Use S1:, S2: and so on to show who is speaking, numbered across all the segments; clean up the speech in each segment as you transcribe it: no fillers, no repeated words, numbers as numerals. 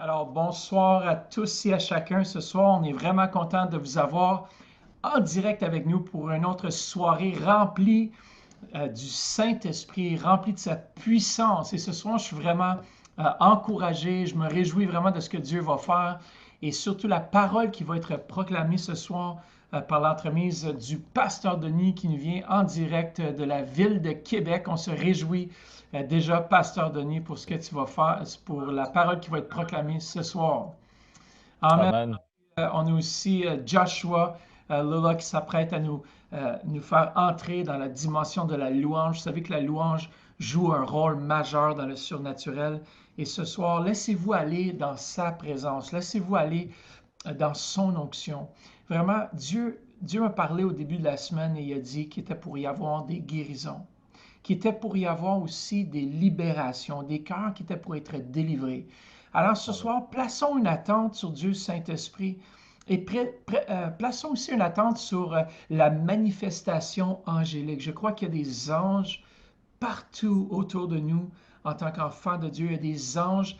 S1: Alors, bonsoir à tous et à chacun. Ce soir, on est vraiment content de vous avoir en direct avec nous pour une autre soirée remplie du Saint-Esprit, remplie de sa puissance. Et ce soir, je suis vraiment encouragé. Je me réjouis vraiment de ce que Dieu va faire et surtout la parole qui va être proclamée ce soir par l'entremise du pasteur Denis qui nous vient en direct de la ville de Québec. On se réjouit déjà, pasteur Denis, pour ce que tu vas faire, pour la parole qui va être proclamée ce soir. Amen.
S2: Amen.
S1: On a aussi Joshua Lola qui s'apprête à nous faire entrer dans la dimension de la louange. Vous savez que la louange joue un rôle majeur dans le surnaturel. Et ce soir, laissez-vous aller dans sa présence. Laissez-vous aller dans son onction. Vraiment, Dieu m'a parlé au début de la semaine et il a dit qu'il était pour y avoir des guérisons, qu'il était pour y avoir aussi des libérations, des cœurs qui étaient pour être délivrés. Alors ce soir, plaçons une attente sur Dieu Saint-Esprit et plaçons aussi une attente sur la manifestation angélique. Je crois qu'il y a des anges partout autour de nous en tant qu'enfants de Dieu. Il y a des anges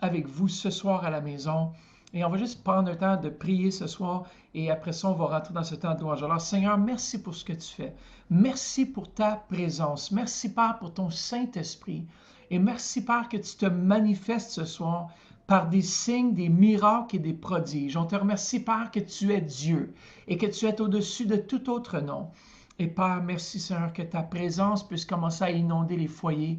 S1: avec vous ce soir à la maison. Et on va juste prendre le temps de prier ce soir et après ça, on va rentrer dans ce temps de louange. Alors, Seigneur, merci pour ce que tu fais. Merci pour ta présence. Merci, Père, pour ton Saint-Esprit. Et merci, Père, que tu te manifestes ce soir par des signes, des miracles et des prodiges. On te remercie, Père, que tu es Dieu et que tu es au-dessus de tout autre nom. Et Père, merci, Seigneur, que ta présence puisse commencer à inonder les foyers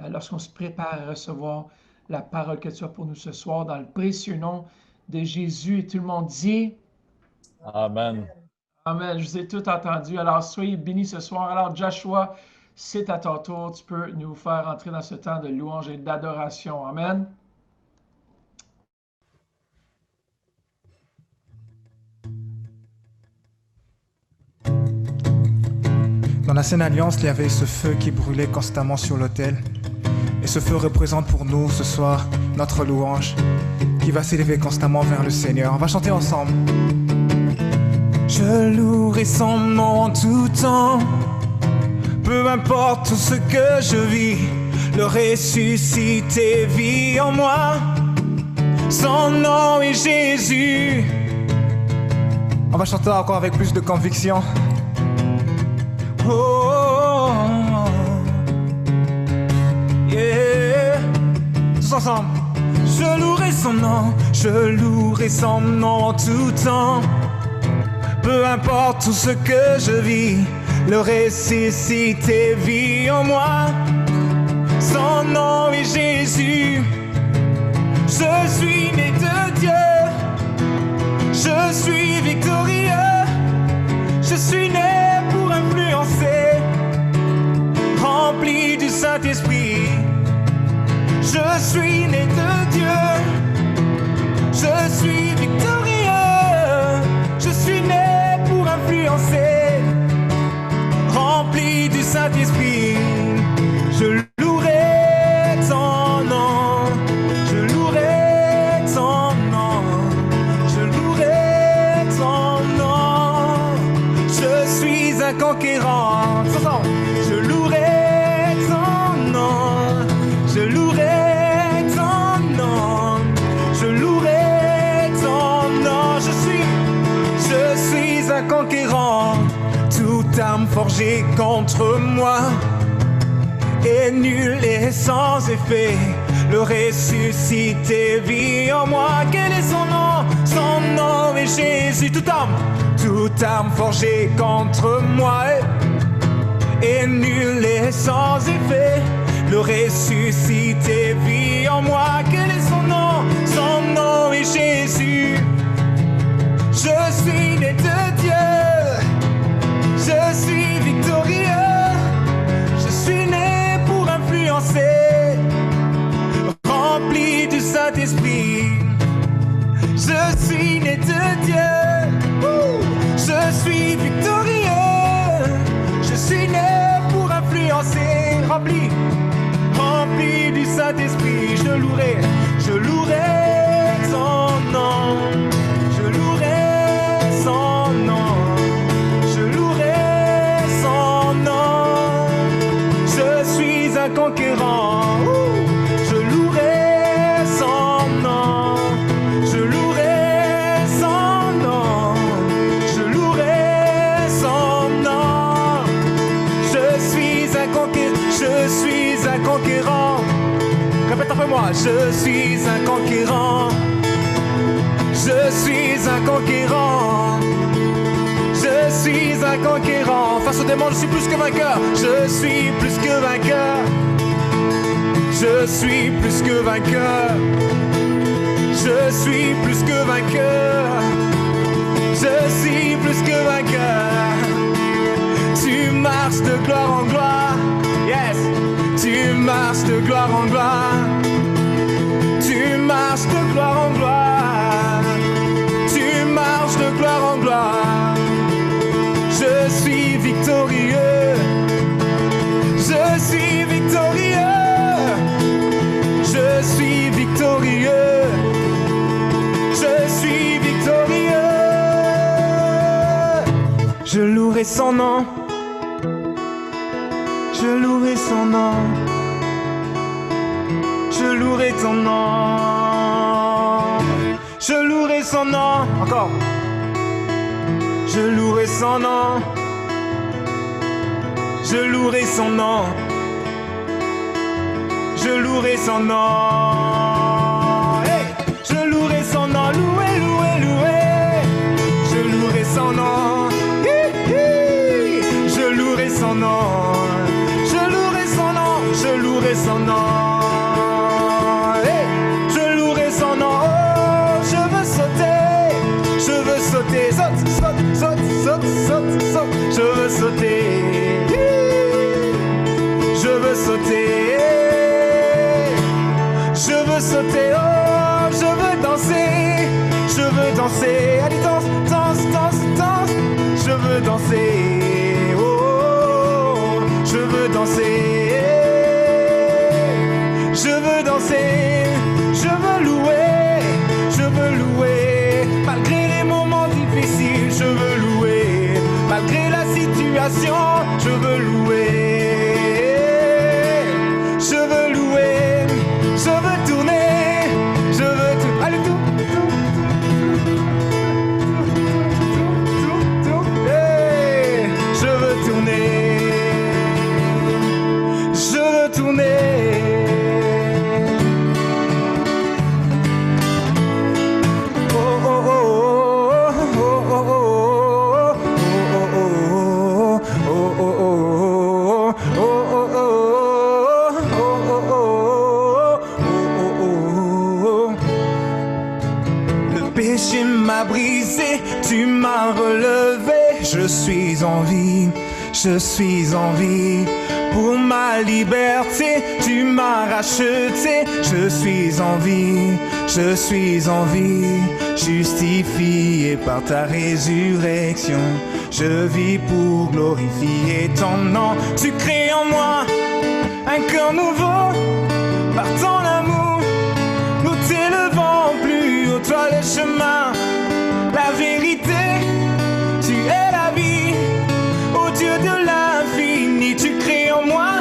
S1: lorsqu'on se prépare à recevoir la parole que tu as pour nous ce soir dans le précieux nom de Jésus. Et tout le monde dit
S2: Amen.
S1: Amen. Je vous ai tout entendu. Alors, soyez bénis ce soir. Alors, Joshua, c'est à ton tour. Tu peux nous faire entrer dans ce temps de louange et d'adoration. Amen.
S3: Dans l'ancienne alliance, il y avait ce feu qui brûlait constamment sur l'autel. Et ce feu représente pour nous ce soir notre louange qui va s'élever constamment vers le Seigneur. On va chanter ensemble. Je louerai son nom en tout temps, peu importe tout ce que je vis, le ressuscité vit en moi. Son nom est Jésus. On va chanter encore avec plus de conviction. Oh, oh, oh, yeah. Tous ensemble. Je louerai son nom en tout temps. Peu importe tout ce que je vis, le ressuscité vit en moi. Son nom est Jésus. Je suis né de Dieu. Je suis victorieux. Je suis né pour influencer, rempli du Saint-Esprit. Je suis né de Dieu. Je suis victorieux. Je suis né pour influencer, rempli du Saint-Esprit. Je louerai ton nom. Je louerai ton nom. Je louerai ton nom. Je suis un conquérant. Je louerai ton nom. Je louerai ton nom. Je louerai ton nom. Je suis un conquérant. Toute arme forgée contre moi est nulle et sans effet. Le ressuscité vit en moi. Quel est son nom? Son nom est Jésus. Toute arme forgée contre moi est nulle et sans effet. Le ressuscité vit en moi. Quel est son nom? Son nom est Jésus. Je suis né de Dieu. Je suis victorieux. Je suis né pour influencer, rempli du Saint-Esprit. Je suis né de Dieu. Je suis victorieux. Je suis né pour influencer, rempli du Saint-Esprit. Je louerai son nom. Je louerai son nom. Je louerai son nom. Je suis un conquérant. Je louerai son nom. je suis un conquérant. Je suis un conquérant. Je suis un conquérant. Face au démon, je suis plus que vainqueur. Je suis plus que vainqueur. Je suis plus que vainqueur. Je suis plus que vainqueur. Je suis plus que vainqueur. Tu marches de gloire en gloire. Yes. Tu marches de gloire en gloire. Tu marches de gloire en gloire. Tu marches de gloire en gloire. Je suis victorieux. Je suis victorieux. Je suis victorieux. Je suis victorieux. Je louerai son nom. Je louerai son nom. Je louerai ton nom. Je louerai son nom. Encore. Je louerai son nom. Je louerai son nom. Je louerai son nom. Hey! Je louerai son nom. Louer, louer, louer. Je louerai son nom. Hi, hi. Je louerai son nom. Je louerai son nom. Je louerai son nom. Hey! Je louerai son nom. Oh, je veux sauter. Je veux sauter. Saute, saute, saute, saute, saute, saute. Je veux sauter. Hi! Je veux sauter. Je veux sauter, oh, je veux danser, je veux danser, allez danse, danse, danse, danse, je veux danser, oh, je veux danser, je veux danser, je veux louer, malgré les moments difficiles, je veux louer, malgré la situation, je veux louer. Je veux louer, je veux tourner, je veux tout. Allez, tout. Hey, je veux tourner, je veux tourner. Oh, oh, oh, oh, oh, oh, oh, oh, oh, oh, oh, oh, oh, oh. Péché m'a brisé, tu m'as relevé. Je suis en vie, je suis en vie. Pour ma liberté, tu m'as racheté. Je suis en vie, je suis en vie. Justifié par ta résurrection, je vis pour glorifier ton nom. Tu crées en moi un cœur nouveau, par ton amour, nous t'élevons plus haut, toi le chemin, la vérité, tu es la vie, ô Dieu de l'infini, tu crées en moi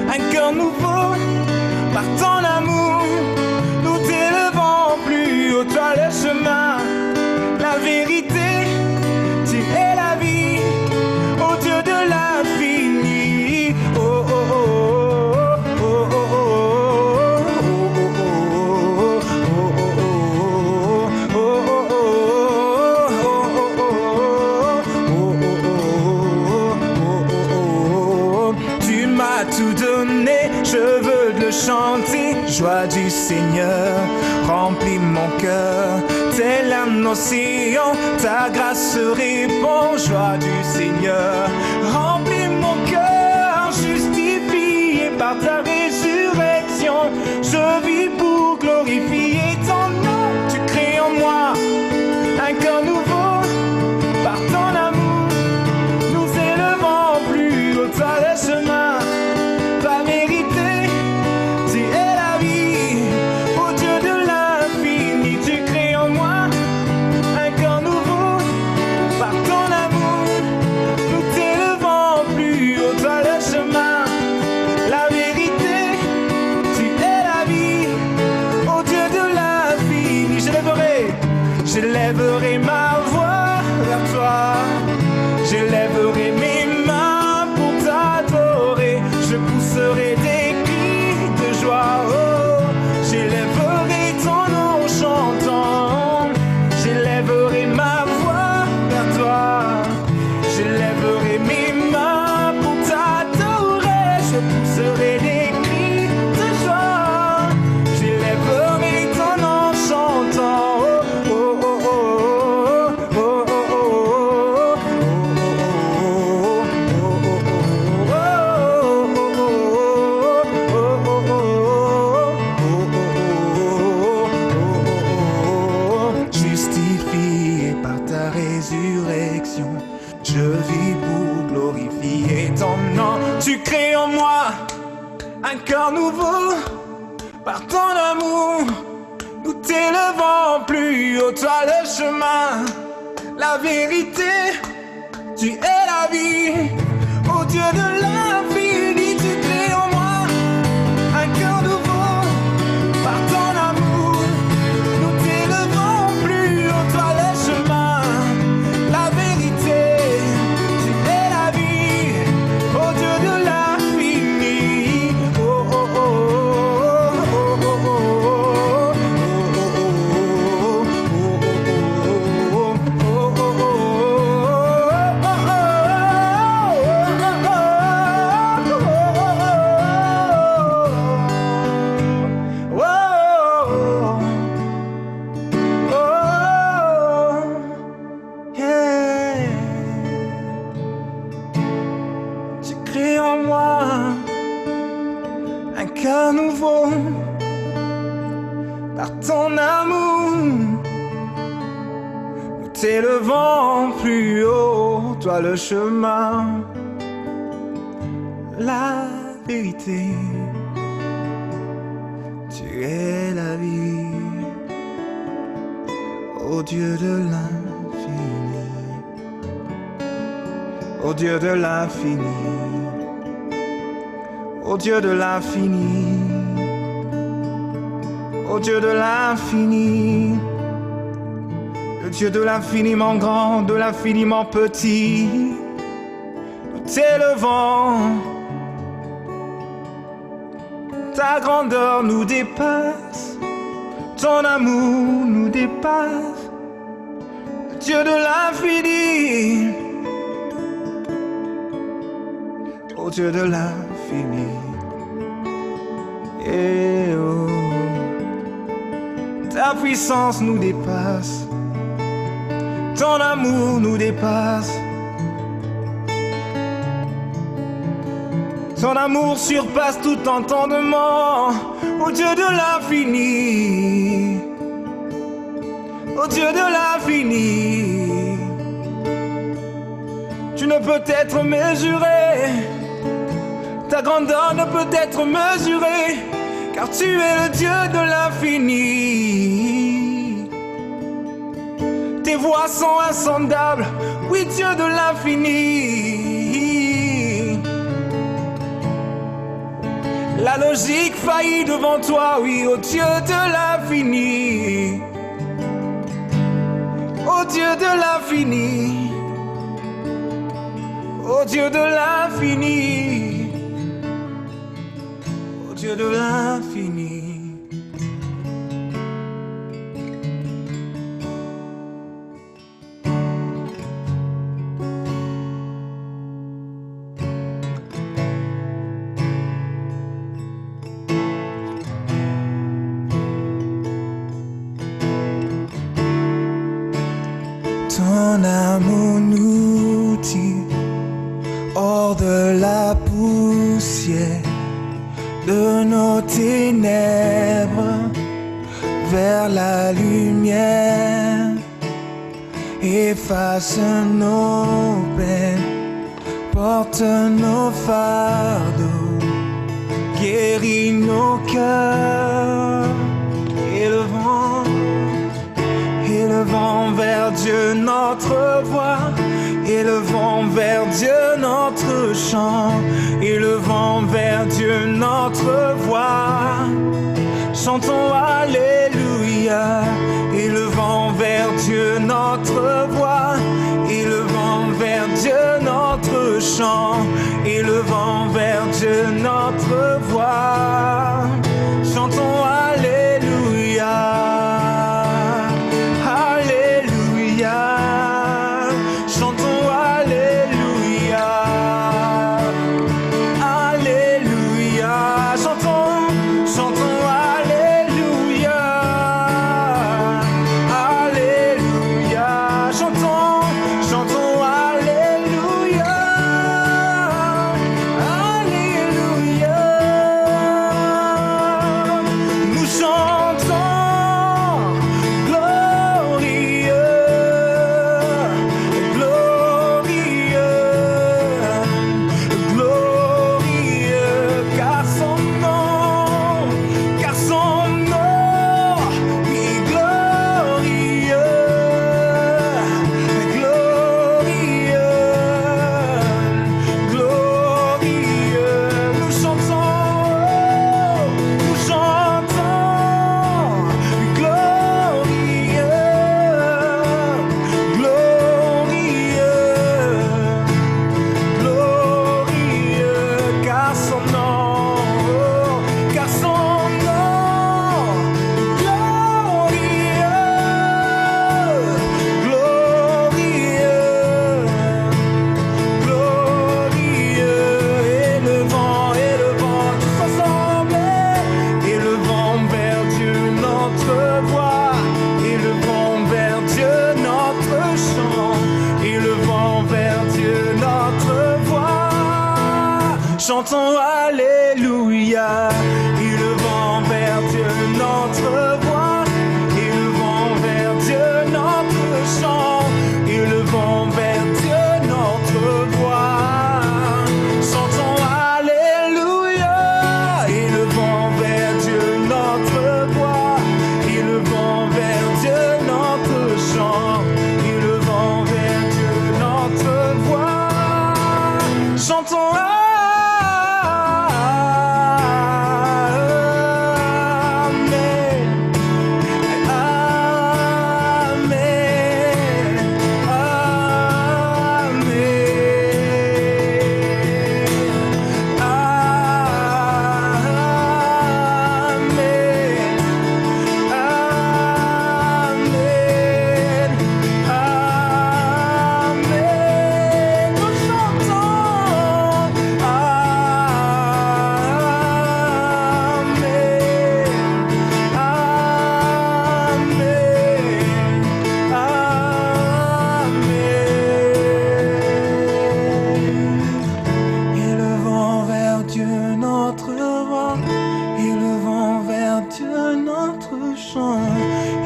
S3: un cœur nouveau, par ton amour, nous t'élevons plus haut, toi le chemin, la vérité, tu es la vie, ô Dieu de l'infini, oh oh oh. Tout donné, je veux le chanter, joie du Seigneur, remplis mon cœur, tel un océan, ta grâce répond, joie du Seigneur, remplis mon cœur, justifié par ta résurrection, je vis pour glorifier ton nom, tu crées en moi un cœur nouveau, par ton amour, nous élevons plus haut, toi le chemin. La vérité, tu es la vie, ô Dieu de l'infini, tu crées en moi un cœur nouveau, par ton amour, nous t'élevons plus haut, toi le chemin, la vérité, tu es la vie, ô Dieu de l'infini, j'élèverai ma voix vers toi, j'élèverai mes mains pour t'adorer, je pousserai des cris de joie, oh, un cœur nouveau par ton amour. Nous t'élevons plus haut, toi le chemin, la vérité, tu es la vie. Ô Dieu de l'infini, tu crées en moi un cœur nouveau par ton amour. Nous t'élevons plus haut, toi le chemin, la vérité, tu es la vie. Ô Dieu de l'infini, oh oh oh oh oh oh oh Tu crées en moi un cœur nouveau par ton amour. Nous t'élevons plus haut, toi le chemin, la vérité, tu es la vie. Ô Dieu de l'infini, ô Dieu de l'infini, ô Dieu de l'infini, ô Dieu de l'infini, le Dieu de l'infiniment grand, de l'infiniment petit. Nous t'élevons, ta grandeur nous dépasse, ton amour nous dépasse, le Dieu de l'infini, ô Dieu de l'infini. Et oh, ta puissance nous dépasse, ton amour nous dépasse, ton amour surpasse tout entendement. Ô Dieu de l'infini, ô Dieu de l'infini, tu ne peux être mesuré, ta grandeur ne peut être mesurée, car tu es le Dieu de l'infini. Tes voies sont insondables, oui Dieu de l'infini. La logique faillit devant toi, oui, ô Dieu de l'infini. Ô Dieu de l'infini, ô Dieu de l'infini, ô Dieu de l'infini. Ton amour nous tire hors de la poussière de nos ténèbres vers la lumière. Efface nos peines, porte nos fardeaux, guéris nos cœurs. Élevons vers Dieu notre voix, élevons vers Dieu notre chant, élevons vers Dieu notre voix. Chantons Alléluia, élevons vers Dieu notre voix, élevons vers Dieu notre chant, élevons vers Dieu notre voix. Chantons Alléluia.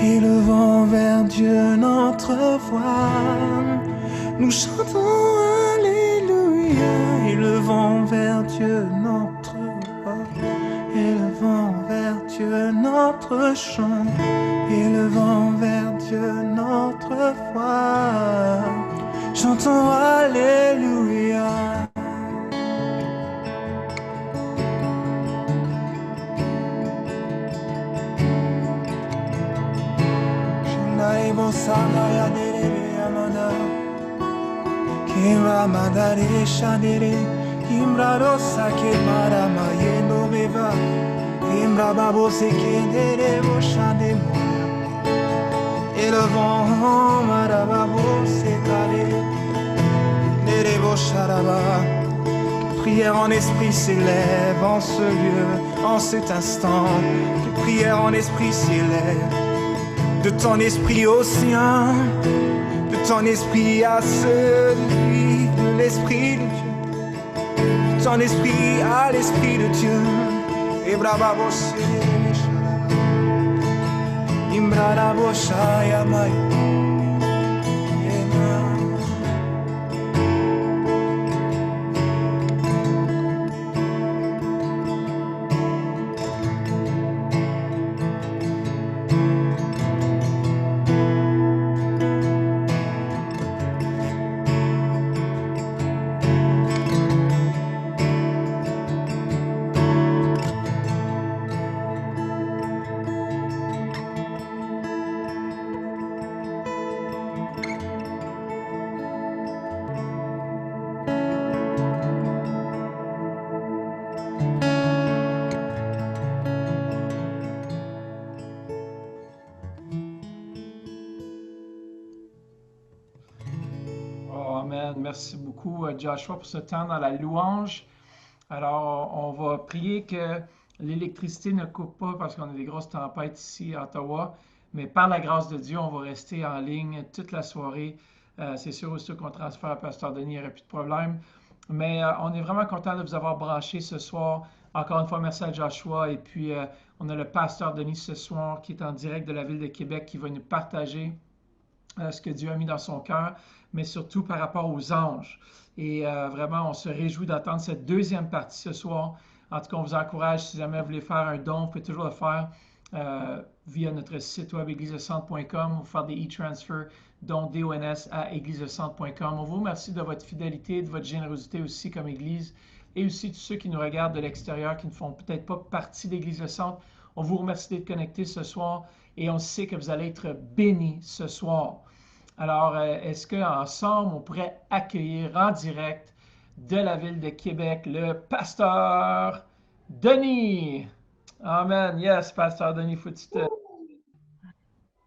S3: élevant vers Dieu notre voix. Nous chantons Alléluia, élevant vers Dieu notre voix, élevant vers Dieu notre chant, élevant vers Dieu notre voix. Chantons Alléluia. Sanaya dere amana Kira madare shandere Imra rosa ke marama yendo reva Imra babo se kendere bo shande moya Et le vent marababo se kare Nere bo sharaba Prière en esprit s'élève en ce lieu, en cet instant. Que prière en esprit s'élève. De ton esprit au sien, de ton esprit à celui de l'esprit de Dieu, de ton esprit à l'esprit de Dieu. Et brava voce, imbrara voce, yamai.
S1: Merci beaucoup, Joshua, pour ce temps dans la louange. Alors, on va prier que l'électricité ne coupe pas parce qu'on a des grosses tempêtes ici à Ottawa. Mais par la grâce de Dieu, on va rester en ligne toute la soirée. C'est sûr aussi qu'on transfère à Pasteur Denis, il n'y aurait plus de problème. Mais on est vraiment content de vous avoir branché ce soir. Encore une fois, merci à Joshua. Et puis, on a le Pasteur Denis ce soir qui est en direct de la ville de Québec qui va nous partager ce que Dieu a mis dans son cœur, mais surtout par rapport aux anges. Et vraiment, on se réjouit d'attendre cette deuxième partie ce soir. En tout cas, on vous encourage, si jamais vous voulez faire un don, vous pouvez toujours le faire via notre site web églisecentre.com ou faire des e-transfers, dont DONS à églisecentre.com. On vous remercie de votre fidélité, de votre générosité aussi comme Église, et aussi tous ceux qui nous regardent de l'extérieur, qui ne font peut-être pas partie d'Église de Centre. On vous remercie d'être connectés ce soir et on sait que vous allez être bénis ce soir. Alors, est-ce qu'ensemble, on pourrait accueillir en direct de la ville de Québec le pasteur Denis? Amen. Yes, pasteur Denis, faut-tu te...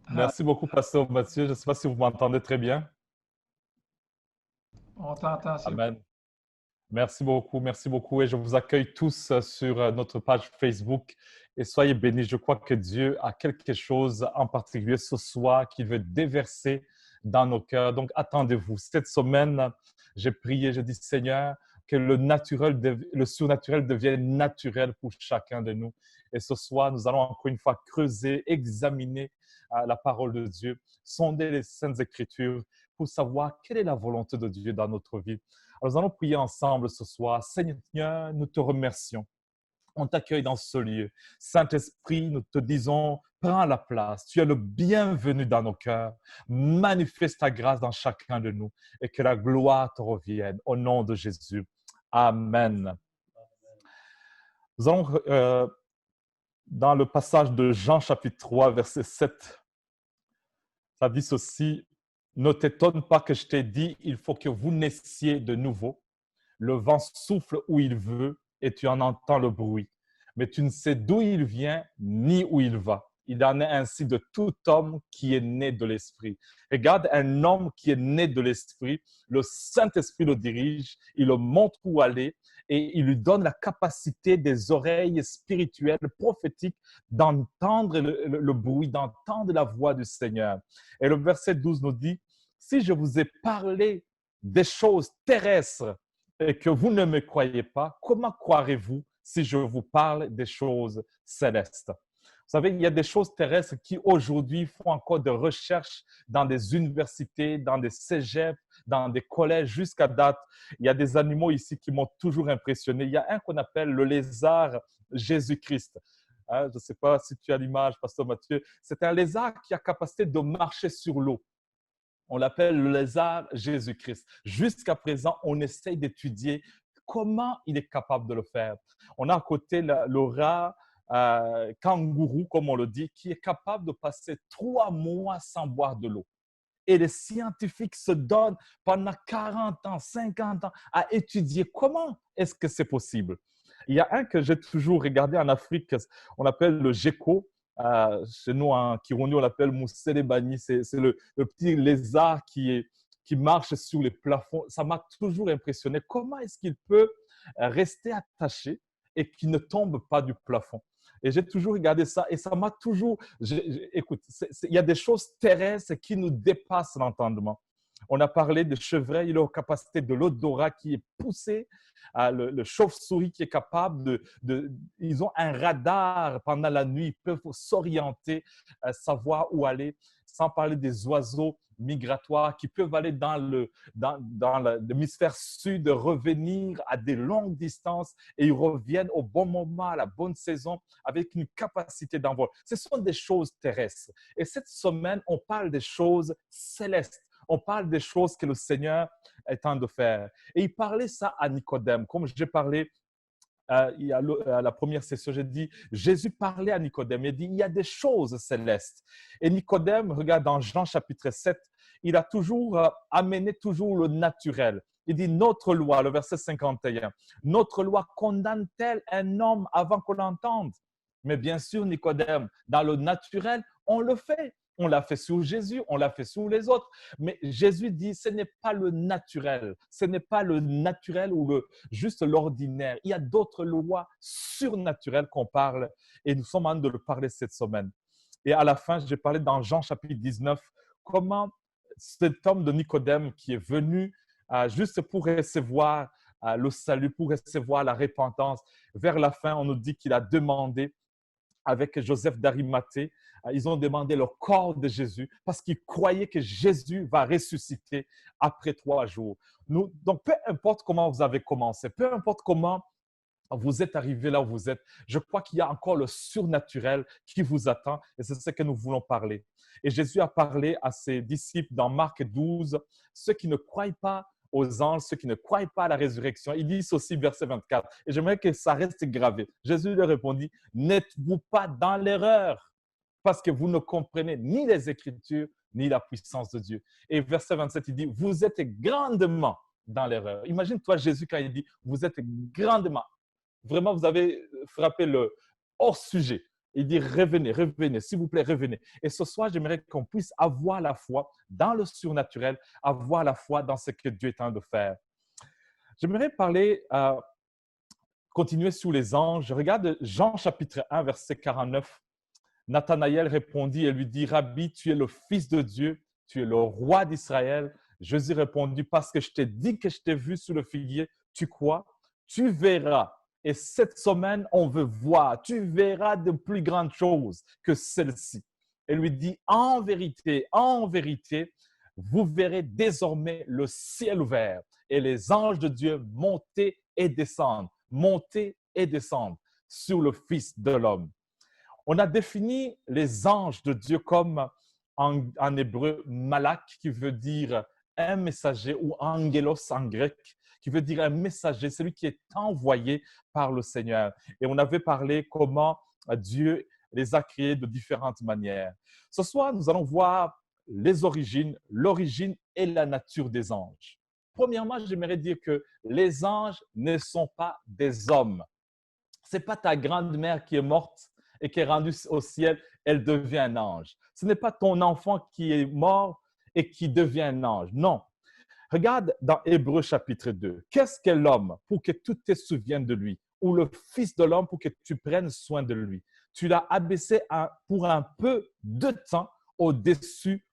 S2: Merci beaucoup, pasteur Mathieu. Je ne sais pas si vous m'entendez très bien.
S1: On t'entend.
S2: Amen. Merci beaucoup. Et je vous accueille tous sur notre page Facebook. Et soyez bénis. Je crois que Dieu a quelque chose en particulier ce soir qu'il veut déverser dans nos cœurs. Donc, attendez-vous. Cette semaine, j'ai prié, je dis, Seigneur, que le surnaturel devienne naturel pour chacun de nous. Et ce soir, nous allons encore une fois creuser, examiner la parole de Dieu, sonder les Saintes Écritures pour savoir quelle est la volonté de Dieu dans notre vie. Alors, nous allons prier ensemble ce soir. Seigneur, nous te remercions. On t'accueille dans ce lieu. Saint-Esprit, nous te disons, prends la place. Tu es le bienvenu dans nos cœurs. Manifeste ta grâce dans chacun de nous et que la gloire te revienne. Au nom de Jésus. Amen. Nous allons dans le passage de Jean chapitre 3, verset 7. Ça dit ceci. Ne t'étonne pas que je t'ai dit, il faut que vous naissiez de nouveau. Le vent souffle où il veut et tu en entends le bruit. Mais tu ne sais d'où il vient ni où il va. Il en est ainsi de tout homme qui est né de l'Esprit. Regarde un homme qui est né de l'Esprit, le Saint-Esprit le dirige, il le montre où aller et il lui donne la capacité des oreilles spirituelles, prophétiques, d'entendre le bruit, d'entendre la voix du Seigneur. Et le verset 12 nous dit, si je vous ai parlé des choses terrestres et que vous ne me croyez pas, comment croirez-vous si je vous parle des choses célestes? savez, il y a des choses terrestres qui aujourd'hui font encore des recherches dans des universités, dans des cégeps, dans des collèges jusqu'à date. Il y a des animaux ici qui m'ont toujours impressionné. Il y a un qu'on appelle le lézard Jésus-Christ. Hein, je ne sais pas si tu as l'image, Pasteur Mathieu. C'est un lézard qui a capacité de marcher sur l'eau. On l'appelle le lézard Jésus-Christ. Jusqu'à présent, on essaye d'étudier comment il est capable de le faire. On a à côté le rat kangourou, comme on le dit, qui est capable de passer 3 mois sans boire de l'eau. Et les scientifiques se donnent pendant 40 ans, 50 ans à étudier comment est-ce que c'est possible. Il y a un que j'ai toujours regardé en Afrique, on appelle le gecko. Chez nous, en Kirundi, on l'appelle Mousselebani. C'est le petit lézard qui marche sur les plafonds. Ça m'a toujours impressionné. Comment est-ce qu'il peut rester attaché et qu'il ne tombe pas du plafond? Et j'ai toujours regardé ça et ça m'a toujours… Écoute, il y a des choses terrestres qui nous dépassent l'entendement. On a parlé de chevreuil, il a la capacité de l'odorat qui est poussé, le chauve-souris qui est capable ils ont un radar pendant la nuit, ils peuvent s'orienter, savoir où aller, sans parler des oiseaux migratoires qui peuvent aller dans l'hémisphère sud, revenir à des longues distances et ils reviennent au bon moment, à la bonne saison, avec une capacité d'envol. Ce sont des choses terrestres. Et cette semaine, on parle des choses célestes. On parle des choses que le Seigneur est en train de faire. Et il parlait ça à Nicodème. Comme j'ai parlé à la première session, j'ai dit, Jésus parlait à Nicodème. Il dit, il y a des choses célestes. Et Nicodème, regarde dans Jean chapitre 7, il a toujours amené toujours le naturel. Il dit, notre loi, le verset 51, notre loi condamne-t-elle un homme avant qu'on l'entende? Mais bien sûr, Nicodème, dans le naturel, on le fait. On l'a fait sur Jésus, on l'a fait sur les autres. Mais Jésus dit, ce n'est pas le naturel. Ce n'est pas le naturel ou juste l'ordinaire. Il y a d'autres lois surnaturelles qu'on parle et nous sommes en train de le parler cette semaine. Et à la fin, j'ai parlé dans Jean chapitre 19, comment cet homme de Nicodème qui est venu juste pour recevoir le salut, pour recevoir la repentance, vers la fin, on nous dit qu'il a demandé avec Joseph d'Arimathée, ils ont demandé le corps de Jésus parce qu'ils croyaient que Jésus va ressusciter après 3 jours. Donc, peu importe comment vous avez commencé, peu importe comment vous êtes arrivé là où vous êtes, je crois qu'il y a encore le surnaturel qui vous attend et c'est ce que nous voulons parler. Et Jésus a parlé à ses disciples dans Marc 12, ceux qui ne croient pas aux anges, ceux qui ne croient pas à la résurrection. Il dit ceci, verset 24. Et j'aimerais que ça reste gravé. Jésus leur répondit, n'êtes-vous pas dans l'erreur parce que vous ne comprenez ni les Écritures, ni la puissance de Dieu. Et verset 27, il dit, vous êtes grandement dans l'erreur. Imagine-toi Jésus quand il dit, vous êtes grandement. Vraiment, vous avez frappé le hors-sujet. Il dit, revenez, revenez, s'il vous plaît, revenez. Et ce soir, j'aimerais qu'on puisse avoir la foi dans le surnaturel, avoir la foi dans ce que Dieu est en train de faire. J'aimerais parler, continuer sur les anges. Regarde Jean chapitre 1, verset 49. Nathanaël répondit et lui dit, Rabbi, tu es le Fils de Dieu, tu es le roi d'Israël. Jésus répondit, parce que je t'ai dit que je t'ai vu sous le figuier, tu crois? Tu verras. Et cette semaine, on veut voir, tu verras de plus grandes choses que celle-ci. Et lui dit, en vérité, vous verrez désormais le ciel ouvert et les anges de Dieu monter et descendre sur le Fils de l'homme. On a défini les anges de Dieu comme en hébreu malak, qui veut dire un messager, ou angelos en grec, qui veut dire un messager, celui qui est envoyé par le Seigneur. Et on avait parlé comment Dieu les a créés de différentes manières. Ce soir, nous allons voir les origines, l'origine et la nature des anges. Premièrement, j'aimerais dire que les anges ne sont pas des hommes. Ce n'est pas ta grand-mère qui est morte et qui est rendue au ciel, elle devient un ange. Ce n'est pas ton enfant qui est mort et qui devient un ange. Non. Regarde dans Hébreux chapitre 2. Qu'est-ce qu'est l'homme pour que tu te souviennes de lui? Ou le Fils de l'homme pour que tu prennes soin de lui? Tu l'as abaissé pour un peu de temps au-dessus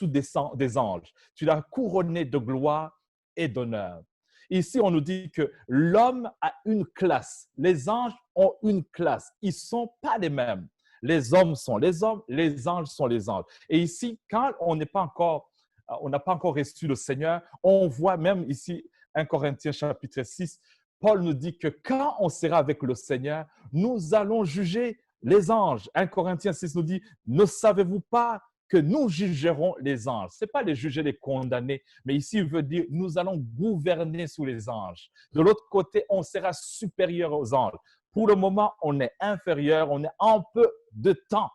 S2: des anges. Tu l'as couronné de gloire et d'honneur. Ici, on nous dit que l'homme a une classe. Les anges ont une classe. Ils ne sont pas les mêmes. Les hommes sont les hommes, les anges sont les anges. Et ici, quand on n'a pas encore reçu le Seigneur, on voit même ici, 1 Corinthiens chapitre 6, Paul nous dit que quand on sera avec le Seigneur, nous allons juger les anges. 1 Corinthiens 6 nous dit, ne savez-vous pas que nous jugerons les anges? Ce n'est pas les juger, les condamner, mais ici, il veut dire, nous allons gouverner sous les anges. De l'autre côté, on sera supérieur aux anges. Pour le moment, on est inférieur, on est un peu de temps.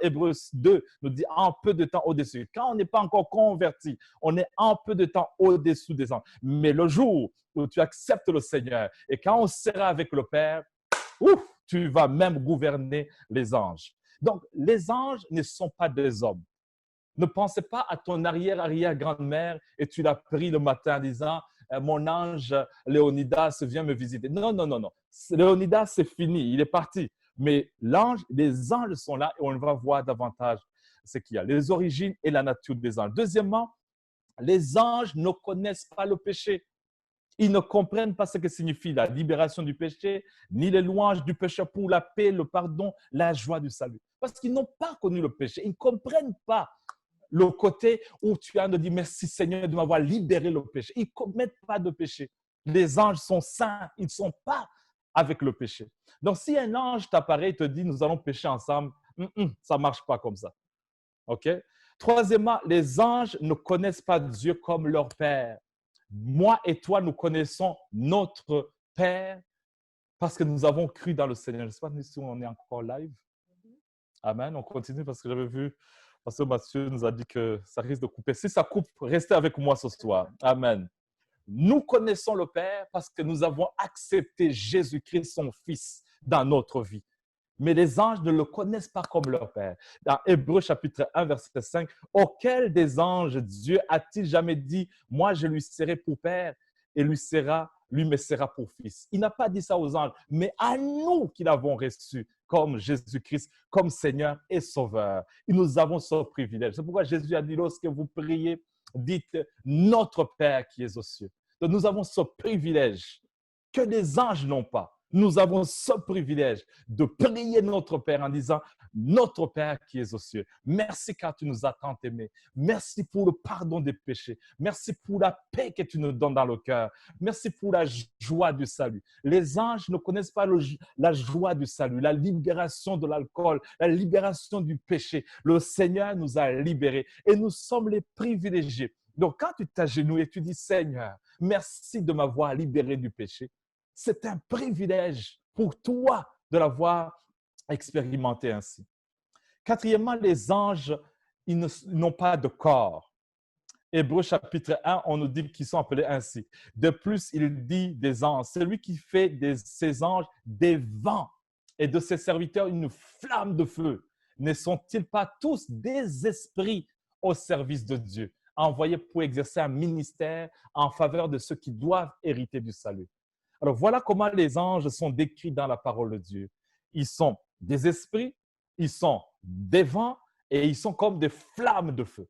S2: Hébreux 2 nous dit un peu de temps au-dessus. Quand on n'est pas encore converti, on est un peu de temps au-dessous des anges. Mais le jour où tu acceptes le Seigneur et quand on sera avec le Père, ouf, tu vas même gouverner les anges. Donc, les anges ne sont pas des hommes. Ne pensez pas à ton arrière-arrière-grand-mère et tu l'as pris le matin en disant « Mon ange Léonidas vient me visiter ». Non, non, non, non. Léonidas, c'est fini, il est parti. Mais les anges sont là et on va voir davantage ce qu'il y a, les origines et la nature des anges. Deuxièmement, les anges ne connaissent pas le péché. Ils ne comprennent pas ce que signifie la libération du péché, ni les louanges du péché pour la paix, le pardon, la joie du salut. Parce qu'ils n'ont pas connu le péché. Ils ne comprennent pas le côté où tu as de dire merci Seigneur de m'avoir libéré le péché. Ils ne commettent pas de péché. Les anges sont saints. Ils ne sont pas avec le péché. Donc, si un ange t'apparaît et te dit nous allons pécher ensemble, ça ne marche pas comme ça. OK? Troisièmement, les anges ne connaissent pas Dieu comme leur Père. Moi et toi, nous connaissons notre Père parce que nous avons cru dans le Seigneur. Je ne sais pas si on est encore live. Amen. On continue parce que j'avais vu, Pasteur Mathieu nous a dit que ça risque de couper. Si ça coupe, restez avec moi ce soir. Amen. Nous connaissons le Père parce que nous avons accepté Jésus-Christ, son Fils, dans notre vie. Mais les anges ne le connaissent pas comme leur Père. Dans Hébreux chapitre 1, verset 5, « Auquel des anges Dieu a-t-il jamais dit, moi je lui serai pour Père et lui me sera pour Fils ?» Il n'a pas dit ça aux anges, mais à nous qui l'avons reçu comme Jésus-Christ, comme Seigneur et Sauveur. Et nous avons ce privilège. C'est pourquoi Jésus a dit, lorsque vous priez, dites « Notre Père qui est aux cieux ». Donc nous avons ce privilège que les anges n'ont pas. Nous avons ce privilège de prier notre Père en disant « Notre Père qui es aux cieux, merci car tu nous as tant aimés. Merci pour le pardon des péchés. Merci pour la paix que tu nous donnes dans le cœur. Merci pour la joie du salut. » Les anges ne connaissent pas la joie du salut, la libération de l'alcool, la libération du péché. Le Seigneur nous a libérés et nous sommes les privilégiés. Donc, quand tu t'agenouilles et tu dis « Seigneur, merci de m'avoir libéré du péché », c'est un privilège pour toi de l'avoir expérimenté ainsi. Quatrièmement, les anges, ils n'ont pas de corps. Hébreux chapitre 1, on nous dit qu'ils sont appelés ainsi. De plus, il dit des anges, celui qui fait de ses anges des vents et de ses serviteurs une flamme de feu. Ne sont-ils pas tous des esprits au service de Dieu, envoyés pour exercer un ministère en faveur de ceux qui doivent hériter du salut? Alors, voilà comment les anges sont décrits dans la parole de Dieu. Ils sont des esprits, ils sont des vents et ils sont comme des flammes de feu.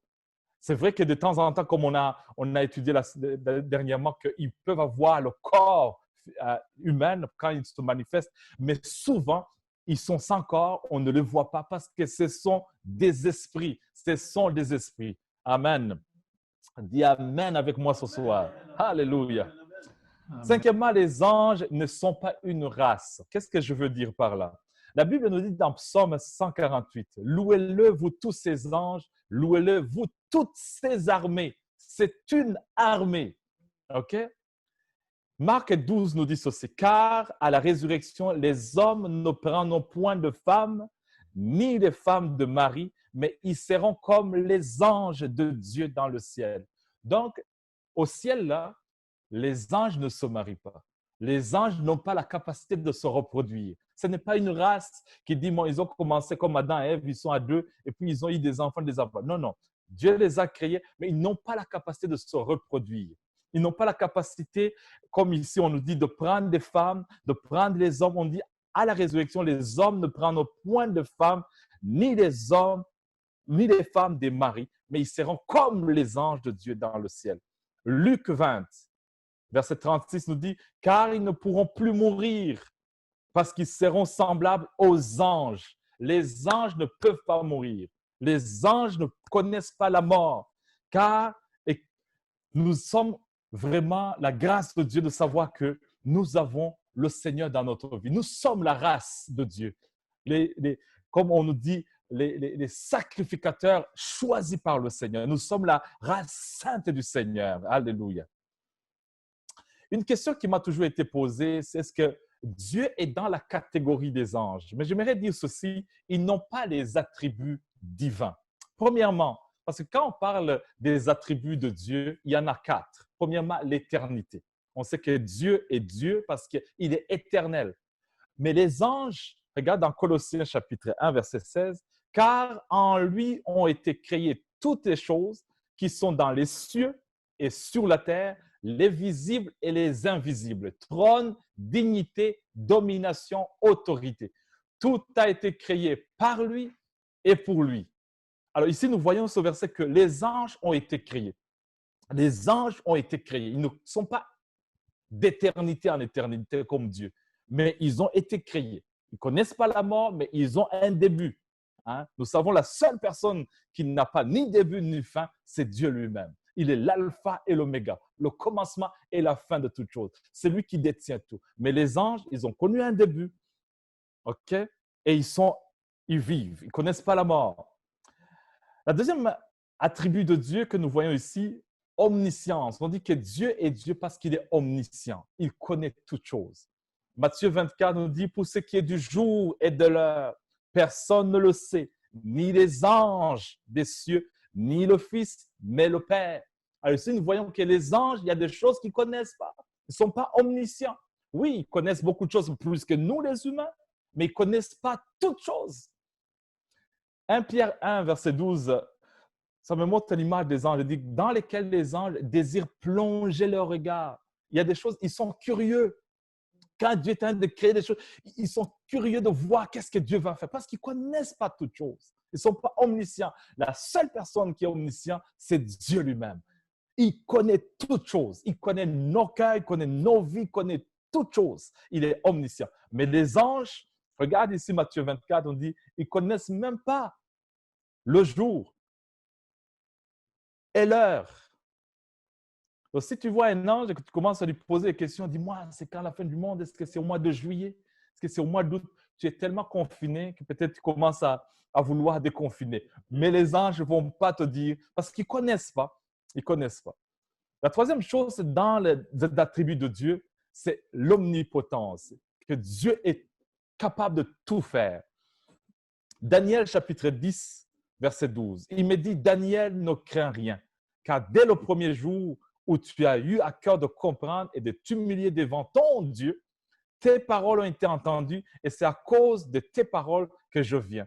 S2: C'est vrai que de temps en temps, comme on a étudié dernièrement, qu'ils peuvent avoir le corps humain quand ils se manifestent, mais souvent, ils sont sans corps, on ne les voit pas parce que ce sont des esprits. Ce sont des esprits. Amen. Dis Amen avec moi ce soir. Alléluia. Cinquièmement, les anges ne sont pas une race. Qu'est-ce que je veux dire par là? La Bible nous dit dans Psaume 148, « Louez-le, vous tous ces anges, louez-le, vous toutes ces armées. » C'est une armée. OK? Marc 12 nous dit ceci, « Car à la résurrection, les hommes ne prendront point de femmes, ni les femmes de mari, mais ils seront comme les anges de Dieu dans le ciel. » Donc, au ciel, là, les anges ne se marient pas. Les anges n'ont pas la capacité de se reproduire. Ce n'est pas une race qui dit, bon, ils ont commencé comme Adam et Ève, ils sont à deux, et puis ils ont eu des enfants, des enfants. Non, non. Dieu les a créés, mais ils n'ont pas la capacité de se reproduire. Ils n'ont pas la capacité, comme ici on nous dit, de prendre des femmes, de prendre les hommes. On dit, à la résurrection, les hommes ne prennent point de femmes, ni les hommes, ni les femmes des maris, mais ils seront comme les anges de Dieu dans le ciel. Luc 20. Verset 36 nous dit, « Car ils ne pourront plus mourir parce qu'ils seront semblables aux anges Les anges ne peuvent pas mourir. Les anges ne connaissent pas la mort, car nous sommes vraiment la grâce de Dieu de savoir que nous avons le Seigneur dans notre vie. Nous sommes la race de Dieu. Comme on nous dit, les sacrificateurs choisis par le Seigneur. Nous sommes la race sainte du Seigneur. Alléluia. Une question qui m'a toujours été posée, c'est est-ce que Dieu est dans la catégorie des anges? Mais j'aimerais dire ceci, ils n'ont pas les attributs divins. Premièrement, parce que quand on parle des attributs de Dieu, il y en a 4. Premièrement, l'éternité. On sait que Dieu est Dieu parce qu'il est éternel. Mais les anges, regarde dans Colossiens chapitre 1, verset 16, « Car en lui ont été créées toutes les choses qui sont dans les cieux et sur la terre, les visibles et les invisibles, trône, dignité, domination, autorité. Tout a été créé par lui et pour lui. » Alors ici, nous voyons ce verset que les anges ont été créés. Les anges ont été créés. Ils ne sont pas d'éternité en éternité comme Dieu, mais ils ont été créés. Ils ne connaissent pas la mort, mais ils ont un début. Hein? Nous savons la seule personne qui n'a pas ni début ni fin, c'est Dieu lui-même. Il est l'alpha et l'oméga, le commencement et la fin de toute chose. C'est lui qui détient tout. Mais les anges, ils ont connu un début, ok? Et ils vivent, ils ne connaissent pas la mort. La deuxième attribut de Dieu que nous voyons ici, omniscience. On dit que Dieu est Dieu parce qu'il est omniscient. Il connaît toutes choses. Matthieu 24 nous dit, pour ce qui est du jour et de l'heure, personne ne le sait, ni les anges des cieux, ni le Fils, mais le Père. Alors ici, nous voyons que les anges, il y a des choses qu'ils ne connaissent pas. Ils ne sont pas omniscients. Oui, ils connaissent beaucoup de choses plus que nous, les humains, mais ils ne connaissent pas toutes choses. 1 Pierre 1, verset 12, ça me montre l'image des anges. Il dit, dans lesquels les anges désirent plonger leur regard. Il y a des choses, ils sont curieux. Quand Dieu est en train de créer des choses, ils sont curieux de voir qu'est-ce que Dieu va faire parce qu'ils ne connaissent pas toutes choses. Ils ne sont pas omniscients. La seule personne qui est omniscient, c'est Dieu lui-même. Il connaît toutes choses. Il connaît nos cœurs, il connaît nos vies, il connaît toutes choses. Il est omniscient. Mais les anges, regarde ici Matthieu 24, on dit, ils ne connaissent même pas le jour et l'heure. Donc, si tu vois un ange et que tu commences à lui poser des questions, dis-moi, c'est quand la fin du monde? Est-ce que c'est au mois de juillet? Est-ce que c'est au mois d'août? Tu es tellement confiné que peut-être tu commences à vouloir déconfiner. Mais les anges ne vont pas te dire, parce qu'ils ne connaissent pas. Ils ne connaissent pas. La troisième chose, dans les attributs de Dieu, c'est l'omnipotence, que Dieu est capable de tout faire. Daniel chapitre 10, verset 12. Il me dit, Daniel ne craint rien, car dès le premier jour où tu as eu à cœur de comprendre et de t'humilier devant ton Dieu, tes paroles ont été entendues et c'est à cause de tes paroles que je viens.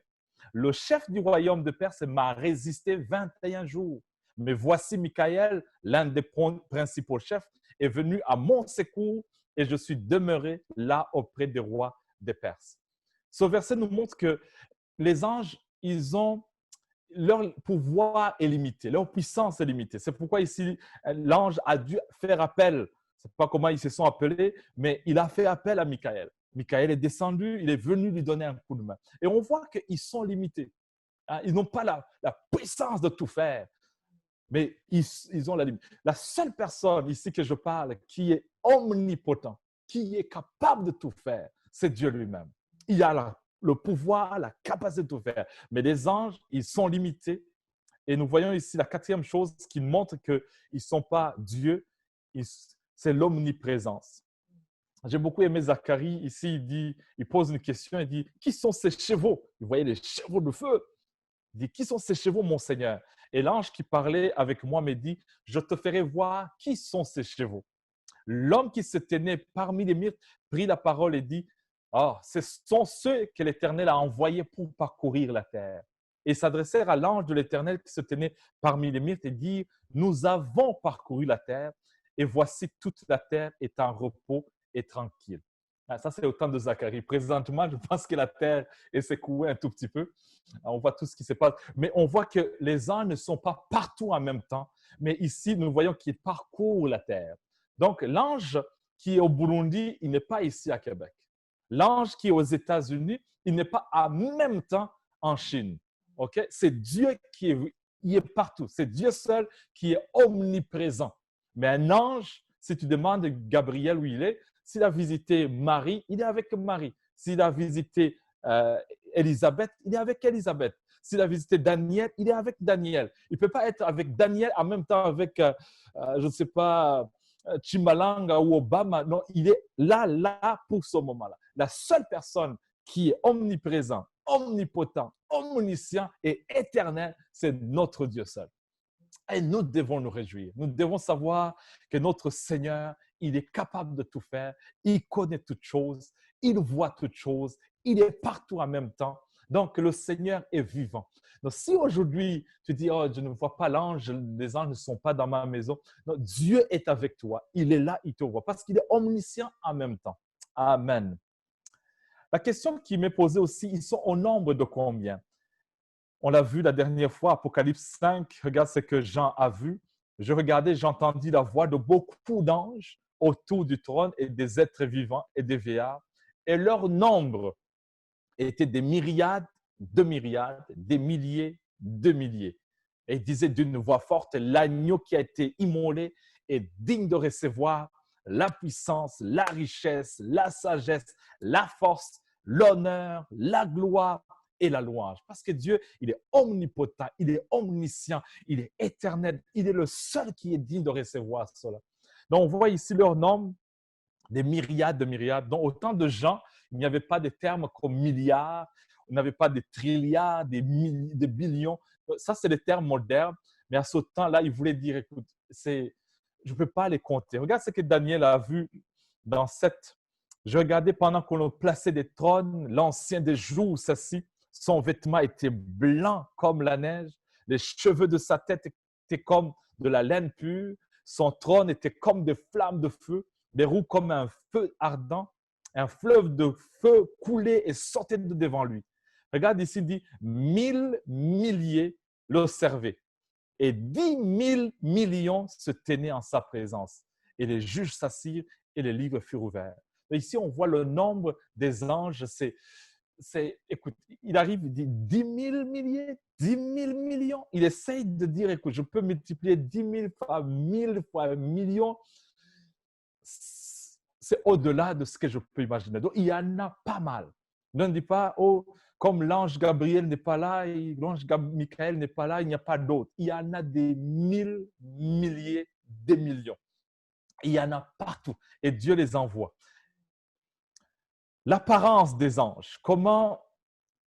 S2: Le chef du royaume de Perse m'a résisté 21 jours. Mais voici Michaël, l'un des principaux chefs, est venu à mon secours et je suis demeuré là auprès des rois des Perses. Ce verset nous montre que les anges, leur pouvoir est limité, leur puissance est limitée. C'est pourquoi ici, l'ange a dû faire appel. Je ne sais pas comment ils se sont appelés, mais il a fait appel à Michaël. Michaël est descendu, il est venu lui donner un coup de main. Et on voit qu'ils sont limités. Ils n'ont pas la puissance de tout faire, mais ils ont la limite. La seule personne ici que je parle qui est omnipotent, qui est capable de tout faire, c'est Dieu lui-même. Il a le pouvoir, la capacité de tout faire. Mais les anges, ils sont limités. Et nous voyons ici la quatrième chose qui montre qu'ils ne sont pas Dieu, c'est l'omniprésence. J'ai beaucoup aimé Zacharie. Ici, il pose une question, il dit, qui sont ces chevaux? Vous voyez les chevaux de feu. Il dit, qui sont ces chevaux, mon Seigneur? Et l'ange qui parlait avec moi me dit, je te ferai voir qui sont ces chevaux. L'homme qui se tenait parmi les myrtes prit la parole et dit, ce sont ceux que l'Éternel a envoyés pour parcourir la terre. Et s'adressèrent à l'ange de l'Éternel qui se tenait parmi les myrtes et dit, nous avons parcouru la terre et voici toute la terre est en repos et tranquille. Ça, c'est au temps de Zacharie. Présentement, je pense que la terre est secouée un tout petit peu. On voit tout ce qui se passe. Mais on voit que les anges ne sont pas partout en même temps. Mais ici, nous voyons qu'ils parcourent la terre. Donc, l'ange qui est au Burundi, il n'est pas ici à Québec. L'ange qui est aux États-Unis, il n'est pas en même temps en Chine. Okay? C'est Dieu qui est partout. C'est Dieu seul qui est omniprésent. Mais un ange, si tu demandes Gabriel où il est, s'il a visité Marie, il est avec Marie. S'il a visité Élisabeth, il est avec Élisabeth. S'il a visité Daniel, il est avec Daniel. Il ne peut pas être avec Daniel en même temps avec, je ne sais pas, Chimalanga ou Obama. Non, il est là pour ce moment-là. La seule personne qui est omniprésent, omnipotent, omniscient et éternel, c'est notre Dieu seul. Et nous devons nous réjouir. Nous devons savoir que notre Seigneur, il est capable de tout faire. Il connaît toutes choses. Il voit toutes choses. Il est partout en même temps. Donc, le Seigneur est vivant. Donc, si aujourd'hui, tu dis, oh, je ne vois pas l'ange, les anges ne sont pas dans ma maison. Non, Dieu est avec toi. Il est là, il te voit. Parce qu'il est omniscient en même temps. Amen. La question qui m'est posée aussi, ils sont au nombre de combien? On l'a vu la dernière fois, Apocalypse 5, regarde ce que Jean a vu. Je regardais, j'entendis la voix de beaucoup d'anges autour du trône et des êtres vivants et des vieillards. Et leur nombre était des myriades, de myriades, des milliers, de milliers. Et il disait d'une voix forte, l'agneau qui a été immolé est digne de recevoir la puissance, la richesse, la sagesse, la force, l'honneur, la gloire et la louange. Parce que Dieu, il est omnipotent, il est omniscient, il est éternel, il est le seul qui est digne de recevoir cela. Donc, on voit ici leur nombre, des myriades de myriades. Donc, autant de gens, il n'y avait pas de termes comme milliards, on n'avait pas de trilliards, des billions. Ça, c'est des termes modernes. Mais à ce temps-là, il voulait dire, écoute, je ne peux pas les compter. Regarde ce que Daniel a vu dans 7. Je regardais pendant qu'on plaçait des trônes, l'ancien des jours s'assit. Son vêtement était blanc comme la neige. Les cheveux de sa tête étaient comme de la laine pure. Son trône était comme des flammes de feu, des roues comme un feu ardent. Un fleuve de feu coulait et sortait de devant lui. Regarde ici, il dit 1000 milliers l'observaient et 10 000 millions se tenaient en sa présence. Et les juges s'assirent et les livres furent ouverts. Et ici, on voit le nombre des anges. Écoute, il arrive, il dit 10 000 milliers, 10 000 millions. Il essaye de dire, écoute, je peux multiplier 10 000 fois 1000 fois millions. C'est au-delà de ce que je peux imaginer. Donc, il y en a pas mal. Ne dis pas, oh, comme l'ange Gabriel n'est pas là, l'ange Michael n'est pas là, il n'y a pas d'autres. Il y en a des milliers, des millions. Il y en a partout. Et Dieu les envoie. L'apparence des anges, comment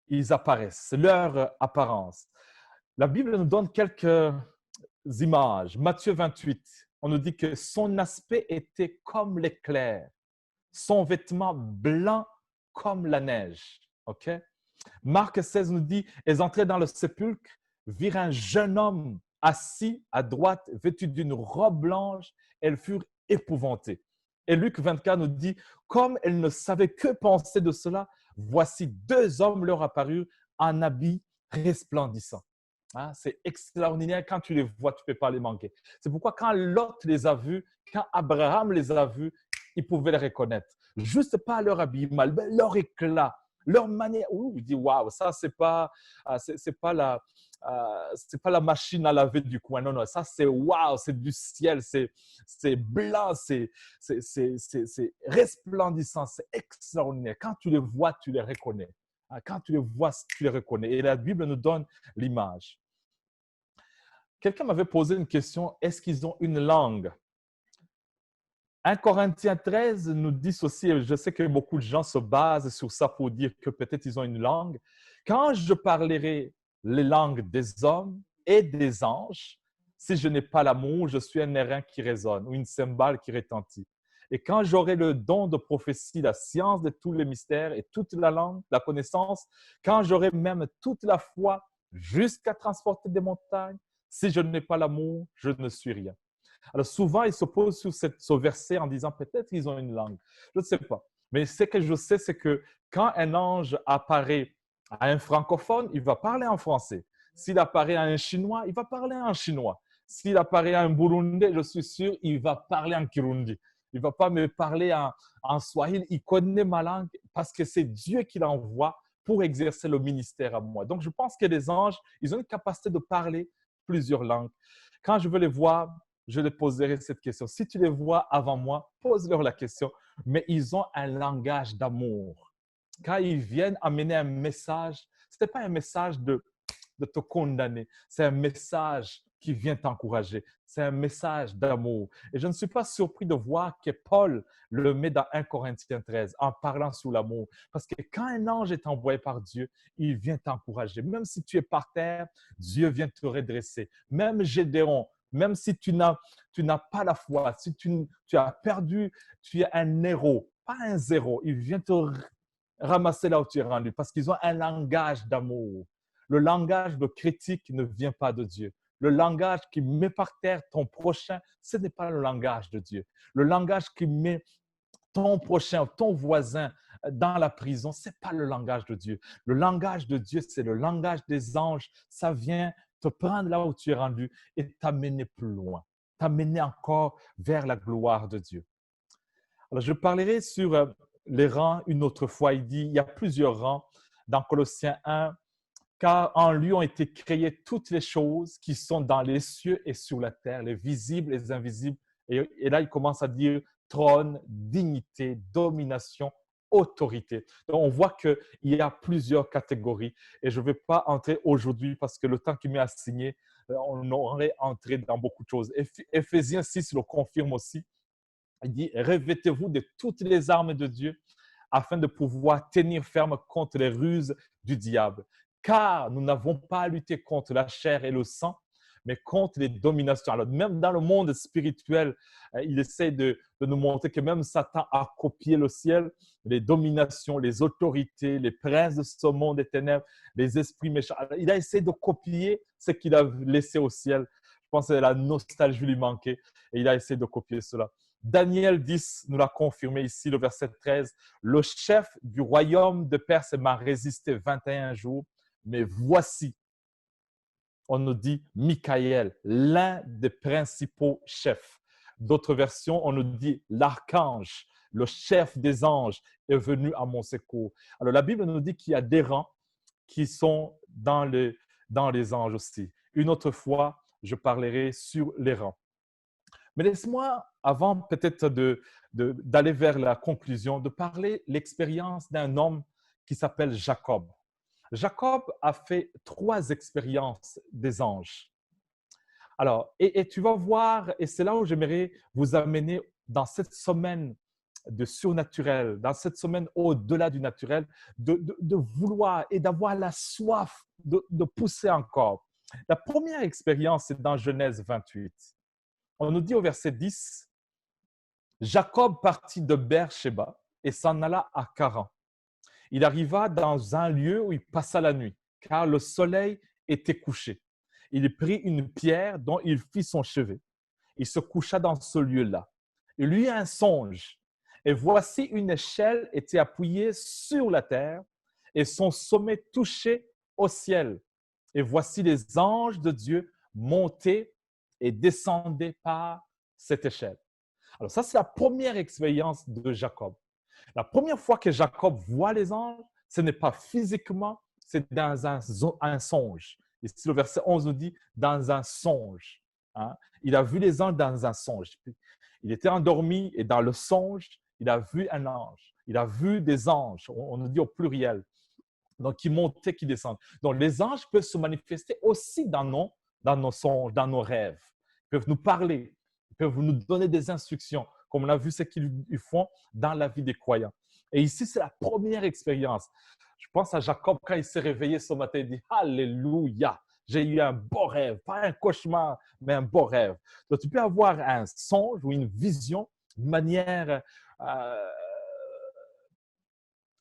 S2: ils apparaissent, leur apparence. La Bible nous donne quelques images. Matthieu 28, on nous dit que son aspect était comme l'éclair, son vêtement blanc comme la neige. OK? Marc 16 nous dit, elles entraient dans le sépulcre, virent un jeune homme assis à droite, vêtu d'une robe blanche, elles furent épouvantées. Et Luc 24 nous dit, comme elles ne savaient que penser de cela, voici 2 hommes leur apparurent en habits resplendissants. Hein? C'est extraordinaire. Quand tu les vois, tu ne peux pas les manquer. C'est pourquoi quand Lot les a vus, quand Abraham les a vus, ils pouvaient les reconnaître. Juste pas leur habillement, leur éclat, leur manière. Ouh, il dit, waouh, ça, c'est pas la machine à laver du coin. Non, non, ça, c'est waouh, c'est du ciel, c'est blanc, c'est resplendissant, c'est extraordinaire. Quand tu les vois, tu les reconnais. Quand tu les vois, tu les reconnais. Et la Bible nous donne l'image. Quelqu'un m'avait posé une question, est-ce qu'ils ont une langue? 1 Corinthiens 13 nous dit ceci, et je sais que beaucoup de gens se basent sur ça pour dire que peut-être ils ont une langue. Quand je parlerai les langues des hommes et des anges, si je n'ai pas l'amour, je suis un airain qui résonne ou une cymbale qui retentit. Et quand j'aurai le don de prophétie, la science de tous les mystères et toute la langue, la connaissance, quand j'aurai même toute la foi jusqu'à transporter des montagnes, si je n'ai pas l'amour, je ne suis rien. Alors souvent, ils se posent sur ce verset en disant peut-être qu'ils ont une langue. Je ne sais pas. Mais ce que je sais, c'est que quand un ange apparaît à un francophone, il va parler en français. S'il apparaît à un chinois, il va parler en chinois. S'il apparaît à un burundais, je suis sûr, il va parler en kirundi. Il ne va pas me parler en swahili. Il connaît ma langue parce que c'est Dieu qui l'envoie pour exercer le ministère à moi. Donc, je pense que les anges, ils ont une capacité de parler plusieurs langues. Quand je veux les voir, je les poserai cette question. Si tu les vois avant moi, pose-leur la question. Mais ils ont un langage d'amour. Quand ils viennent amener un message, ce n'est pas un message de te condamner. C'est un message qui vient t'encourager. C'est un message d'amour. Et je ne suis pas surpris de voir que Paul le met dans 1 Corinthiens 13 en parlant sur l'amour. Parce que quand un ange est envoyé par Dieu, il vient t'encourager. Même si tu es par terre, Dieu vient te redresser. Même Gédéon, même si tu n'as pas la foi, si tu as perdu, tu es un héros, pas un zéro. Il vient te ramasser là où tu es rendu parce qu'ils ont un langage d'amour. Le langage de critique ne vient pas de Dieu. Le langage qui met par terre ton prochain, ce n'est pas le langage de Dieu. Le langage qui met ton prochain, ton voisin dans la prison, ce n'est pas le langage de Dieu. Le langage de Dieu, c'est le langage des anges. Ça vient te prendre là où tu es rendu et t'amener plus loin, t'amener encore vers la gloire de Dieu. Alors, je parlerai sur les rangs une autre fois. Il dit, il y a plusieurs rangs dans Colossiens 1, car en lui ont été créées toutes les choses qui sont dans les cieux et sur la terre, les visibles et les invisibles. Et là, il commence à dire trône, dignité, domination, autorité. Donc, on voit qu'il y a plusieurs catégories et je ne vais pas entrer aujourd'hui parce que le temps qui m'est assigné, on aurait entré dans beaucoup de choses. Éphésiens 6 le confirme aussi. Il dit, revêtez-vous de toutes les armes de Dieu afin de pouvoir tenir ferme contre les ruses du diable. Car nous n'avons pas à lutter contre la chair et le sang, mais contre les dominations. Alors, même dans le monde spirituel, il essaie de nous montrer que même Satan a copié le ciel, les dominations, les autorités, les princes de ce monde des ténèbres, les esprits méchants. Alors, il a essayé de copier ce qu'il a laissé au ciel. Je pense que la nostalgie lui manquait et il a essayé de copier cela. Daniel 10 nous l'a confirmé ici, le verset 13. Le chef du royaume de Perse m'a résisté 21 jours, mais voici, on nous dit Michaël, l'un des principaux chefs. D'autres versions, on nous dit l'archange, le chef des anges est venu à mon secours. Alors la Bible nous dit qu'il y a des rangs qui sont dans les anges aussi. Une autre fois, je parlerai sur les rangs. Mais laisse-moi, avant peut-être d'aller vers la conclusion, de parler l'expérience d'un homme qui s'appelle Jacob. Jacob a fait 3 expériences des anges. Alors, et tu vas voir, et c'est là où j'aimerais vous amener dans cette semaine de surnaturel, dans cette semaine au-delà du naturel, de vouloir et d'avoir la soif de pousser encore. La première expérience, c'est dans Genèse 28. On nous dit au verset 10, Jacob partit de Beer-Sheba et s'en alla à Charan. Il arriva dans un lieu où il passa la nuit, car le soleil était couché. Il prit une pierre dont il fit son chevet. Il se coucha dans ce lieu-là. Il eut un songe, et voici une échelle était appuyée sur la terre, et son sommet touchait au ciel. Et voici les anges de Dieu montaient et descendaient par cette échelle. Alors ça, c'est la première expérience de Jacob. La première fois que Jacob voit les anges, ce n'est pas physiquement, c'est dans un songe. Ici, le verset 11 nous dit « dans un songe ». Il a vu les anges dans un songe. Il était endormi et dans le songe, il a vu un ange. Il a vu des anges, on nous dit au pluriel. Donc, qui montaient, qui descendent. Donc, les anges peuvent se manifester aussi dans nos songes, dans nos rêves. Ils peuvent nous parler, ils peuvent nous donner des instructions, comme on a vu ce qu'ils font dans la vie des croyants. Et ici, c'est la première expérience. Je pense à Jacob quand il s'est réveillé ce matin, il dit « Alléluia, j'ai eu un beau rêve, pas un cauchemar, mais un beau rêve. » Donc, tu peux avoir un songe ou une vision de manière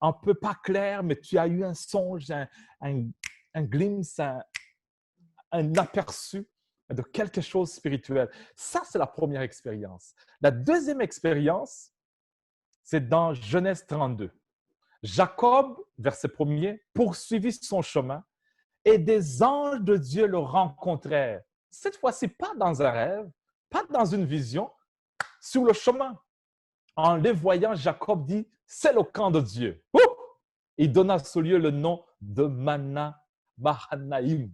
S2: un peu pas claire, mais tu as eu un songe, un glimpse, un aperçu de quelque chose de spirituel. Ça, c'est la première expérience. La deuxième expérience, c'est dans Genèse 32. Jacob, verset 1er, poursuivit son chemin et des anges de Dieu le rencontrèrent. Cette fois-ci, pas dans un rêve, pas dans une vision, sur le chemin. En les voyant, Jacob dit, c'est le camp de Dieu. Ouh! Il donna à ce lieu le nom de Mahanaïm.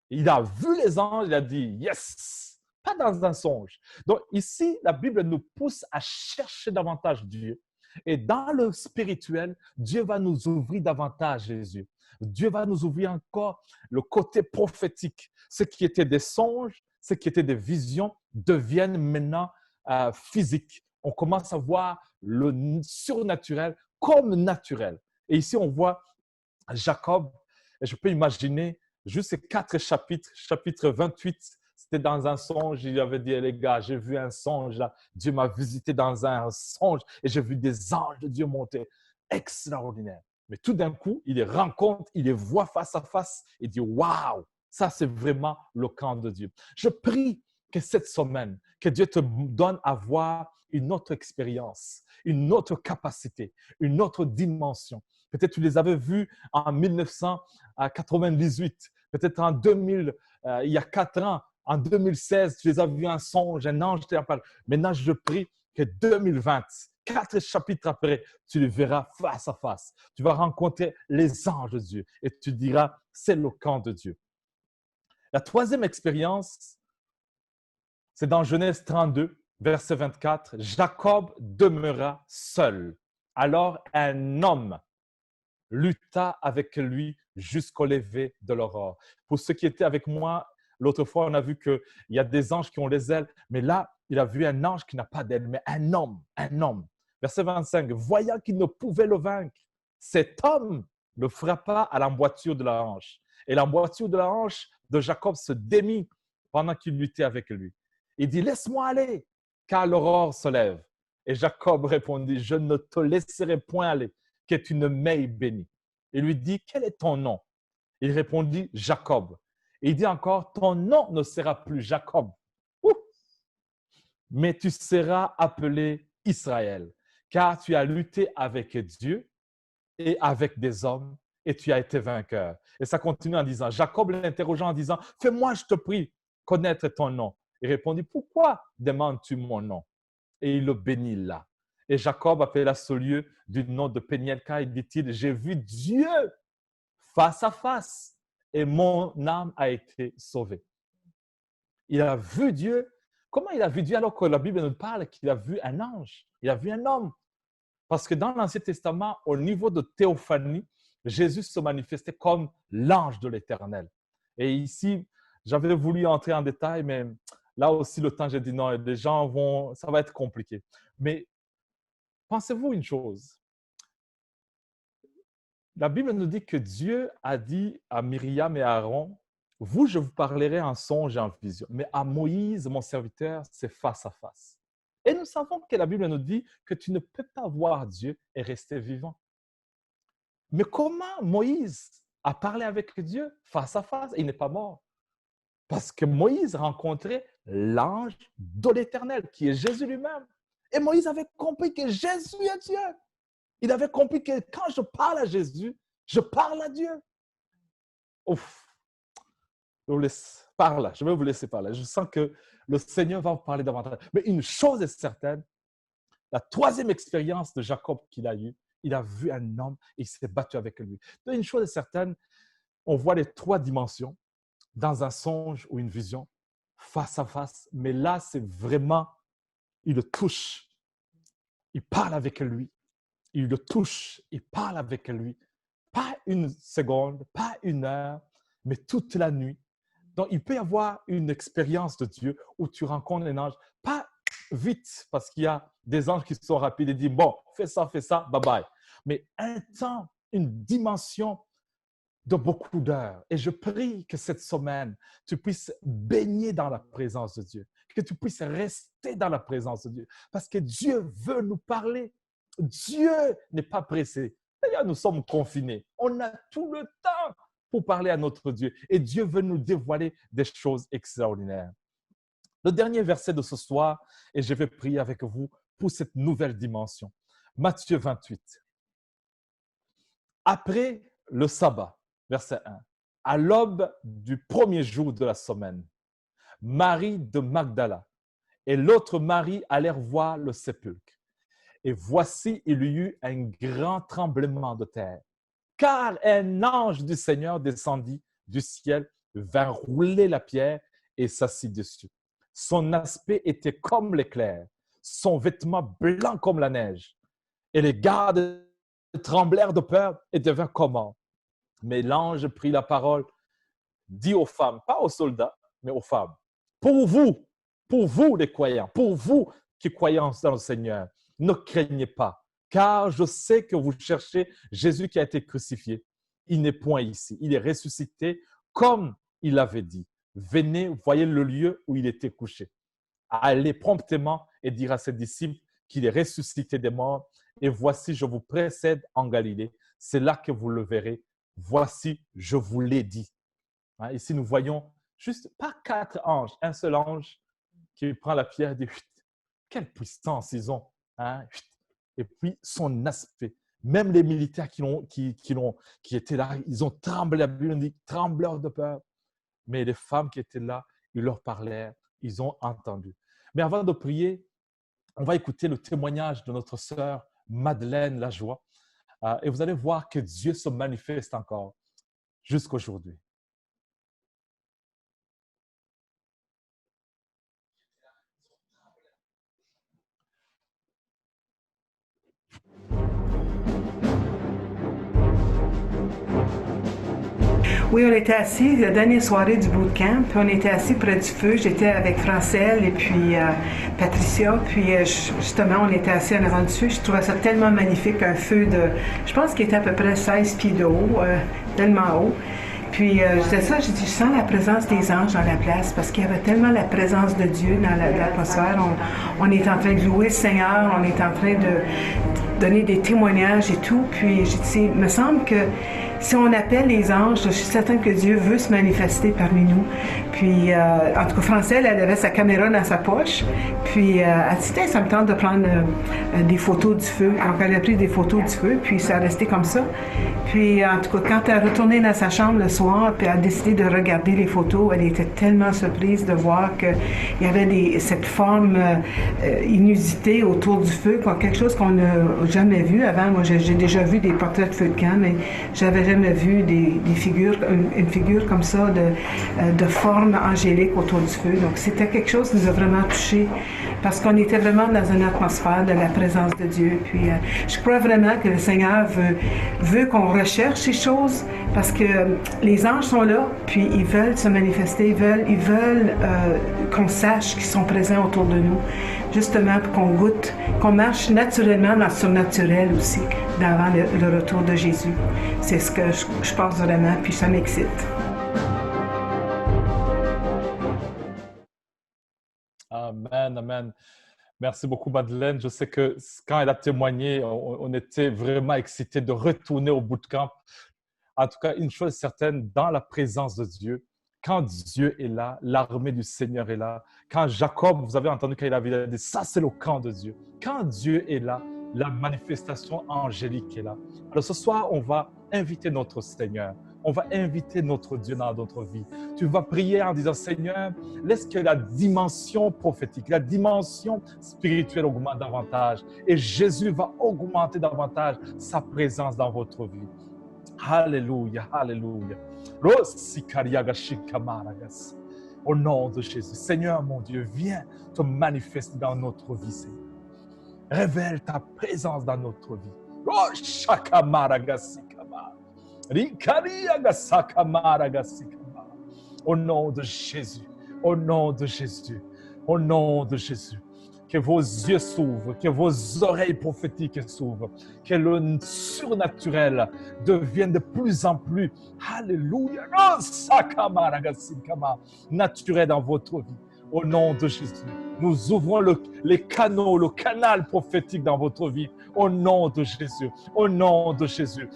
S2: Il a vu les anges, il a dit, yes, pas dans un songe. Donc ici, la Bible nous pousse à chercher davantage Dieu. Et dans le spirituel, Dieu va nous ouvrir davantage les yeux. Dieu va nous ouvrir encore le côté prophétique. Ce qui était des songes, ce qui était des visions deviennent maintenant physiques. On commence à voir le surnaturel comme naturel. Et ici, on voit Jacob, et je peux imaginer juste ces 4 chapitres, chapitre 28, c'était dans un songe, il avait dit, les gars, j'ai vu un songe, là. Dieu m'a visité dans un songe et j'ai vu des anges de Dieu monter. Extraordinaire. Mais tout d'un coup, il les rencontre, il les voit face à face et dit, waouh, ça c'est vraiment le camp de Dieu. Je prie que cette semaine, que Dieu te donne à voir une autre expérience, une autre capacité, une autre dimension. Peut-être tu les avais vus en 1998, peut-être en 2000, il y a 4 ans, en 2016, tu les as vus un songe, un ange t'a parlé. Maintenant, je prie que 2020, 4 chapitres après, tu les verras face à face. Tu vas rencontrer les anges de Dieu et tu diras, c'est le camp de Dieu. La troisième expérience, c'est dans Genèse 32, verset 24. Jacob demeura seul. Alors un homme lutta avec lui jusqu'au lever de l'aurore. Pour ceux qui étaient avec moi, l'autre fois, on a vu qu'il y a des anges qui ont des ailes, mais là, il a vu un ange qui n'a pas d'ailes, mais un homme. Verset 25, voyant qu'il ne pouvait le vaincre, cet homme le frappa à l'emboîture de la hanche. Et l'emboîture de la hanche de Jacob se démit pendant qu'il luttait avec lui. Il dit, laisse-moi aller, car l'aurore se lève. Et Jacob répondit, je ne te laisserai point aller, que tu ne m'aies béni. Il lui dit, quel est ton nom? Il répondit, Jacob. Et il dit encore, ton nom ne sera plus Jacob, mais tu seras appelé Israël, car tu as lutté avec Dieu et avec des hommes, et tu as été vainqueur. Et ça continue en disant, Jacob l'interrogeant en disant, fais-moi, je te prie, connaître ton nom. Il répondit, pourquoi demandes-tu mon nom? Et il le bénit là. Et Jacob appela ce lieu du nom de Péniel, car il dit-il, j'ai vu Dieu face à face et mon âme a été sauvée. Il a vu Dieu. Comment il a vu Dieu alors que la Bible nous parle qu'il a vu un ange? Il a vu un homme. Parce que dans l'Ancien Testament, au niveau de théophanie, Jésus se manifestait comme l'ange de l'Éternel. Et ici, j'avais voulu entrer en détail, mais là aussi, le temps, j'ai dit non, les gens vont, ça va être compliqué. Mais pensez-vous une chose. La Bible nous dit que Dieu a dit à Myriam et à Aaron, vous, je vous parlerai en songe et en vision, mais à Moïse, mon serviteur, c'est face à face. Et nous savons que la Bible nous dit que tu ne peux pas voir Dieu et rester vivant. Mais comment Moïse a parlé avec Dieu face à face et il n'est pas mort? Parce que Moïse rencontrait l'ange de l'Éternel, qui est Jésus lui-même. Et Moïse avait compris que Jésus est Dieu. Il avait compris que quand je parle à Jésus, je parle à Dieu. Ouf! Je vous laisse par là. Je vais vous laisser par là. Je sens que le Seigneur va vous parler davantage. Mais une chose est certaine, la troisième expérience de Jacob qu'il a eue, il a vu un homme et il s'est battu avec lui. Donc, une chose est certaine, on voit les 3 dimensions dans un songe ou une vision, face à face. Mais là, c'est vraiment, il le touche. Il parle avec lui. Il le touche, il parle avec lui. Pas une seconde, pas une heure, mais toute la nuit. Donc, il peut y avoir une expérience de Dieu où tu rencontres un ange, pas vite, parce qu'il y a des anges qui sont rapides et disent, bon, fais ça, bye bye. Mais un temps, une dimension de beaucoup d'heures. Et je prie que cette semaine, tu puisses baigner dans la présence de Dieu, que tu puisses rester dans la présence de Dieu, parce que Dieu veut nous parler. Dieu n'est pas pressé. D'ailleurs, nous sommes confinés. On a tout le temps pour parler à notre Dieu. Et Dieu veut nous dévoiler des choses extraordinaires. Le dernier verset de ce soir, et je vais prier avec vous pour cette nouvelle dimension. Matthieu 28. Après le sabbat, verset 1, à l'aube du premier jour de la semaine, Marie de Magdala et l'autre Marie allèrent voir le sépulcre. Et voici, il y eut un grand tremblement de terre, car un ange du Seigneur descendit du ciel, vint rouler la pierre et s'assit dessus. Son aspect était comme l'éclair, son vêtement blanc comme la neige. Et les gardes tremblèrent de peur et devinrent comment. Mais l'ange prit la parole, dit aux femmes, pas aux soldats, mais aux femmes, pour vous les croyants, pour vous qui croyez dans le Seigneur, ne craignez pas, car je sais que vous cherchez Jésus qui a été crucifié. Il n'est point ici, il est ressuscité comme il avait dit. Venez, voyez le lieu où il était couché. Allez promptement et dire à ses disciples qu'il est ressuscité des morts. Et voici, je vous précède en Galilée. C'est là que vous le verrez. Voici, je vous l'ai dit. Hein, ici, nous voyons juste pas 4 anges, un seul ange qui prend la pierre et dit « Quelle puissance ils ont! Hein? » Et puis, son aspect. Même les militaires qui étaient là, ils ont tremblé. La Bible dit « trembleurs de peur ». Mais les femmes qui étaient là, ils leur parlèrent, ils ont entendu. Mais avant de prier, on va écouter le témoignage de notre sœur Madeleine Lajoie. Et vous allez voir que Dieu se manifeste encore jusqu'aujourd'hui.
S4: Oui, on était assis la dernière soirée du bootcamp, puis on était assis près du feu. J'étais avec Francelle et puis Patricia, puis justement, on était assis en avant du feu. Je trouvais ça tellement magnifique, un feu de, je pense qu'il était à peu près 16 pieds de haut, tellement haut. Puis je disais ça, j'ai dit, je sens la présence des anges dans la place parce qu'il y avait tellement la présence de Dieu dans l'atmosphère. On est en train de louer le Seigneur, on est en train de donner des témoignages et tout. Puis j'ai dit, il me semble que si on appelle les anges, je suis certaine que Dieu veut se manifester parmi nous. Puis, en tout cas, Francelle, elle avait sa caméra dans sa poche. Puis, elle dit, ça me tente de prendre des photos du feu. Donc, elle a pris des photos du feu, puis ça a resté comme ça. Puis, en tout cas, quand elle est retournée dans sa chambre le soir, puis elle a décidé de regarder les photos, elle était tellement surprise de voir qu'il y avait cette forme inusitée autour du feu, quelque chose qu'on n'a jamais vu avant. Moi, j'ai déjà vu des portraits de feu de camp, mais j'avais jamais vu des figures, une figure comme ça de forme angélique autour du feu. Donc, c'était quelque chose qui nous a vraiment touchés parce qu'on était vraiment dans une atmosphère de la présence de Dieu. Puis, je crois vraiment que le Seigneur veut qu'on recherche ces choses parce que les anges sont là, puis ils veulent se manifester, ils veulent qu'on sache qu'ils sont présents autour de nous, justement pour qu'on goûte, qu'on marche naturellement dans le surnaturel aussi, avant le retour de Jésus. C'est ce que je pense vraiment, puis ça m'excite.
S2: Amen, amen. Merci beaucoup, Madeleine. Je sais que quand elle a témoigné, on était vraiment excités de retourner au bootcamp. En tout cas, une chose est certaine, dans la présence de Dieu, quand Dieu est là, l'armée du Seigneur est là. Quand Jacob, vous avez entendu quand il avait dit, ça c'est le camp de Dieu. Quand Dieu est là, la manifestation angélique est là. Alors ce soir, on va inviter notre Seigneur. On va inviter notre Dieu dans notre vie. Tu vas prier en disant, Seigneur, laisse que la dimension prophétique, la dimension spirituelle augmente davantage. Et Jésus va augmenter davantage sa présence dans votre vie. Alléluia, alléluia. Au nom de Jésus, Seigneur mon Dieu, viens te manifester dans notre vie, Seigneur. Révèle ta présence dans notre vie. Au nom de Jésus, au nom de Jésus, au nom de Jésus. Que vos yeux s'ouvrent, que vos oreilles prophétiques s'ouvrent, que le surnaturel devienne de plus en plus, alléluia, naturel dans votre vie. Au nom de Jésus, nous ouvrons les canaux, le canal prophétique dans votre vie. Au nom de Jésus, au nom de Jésus.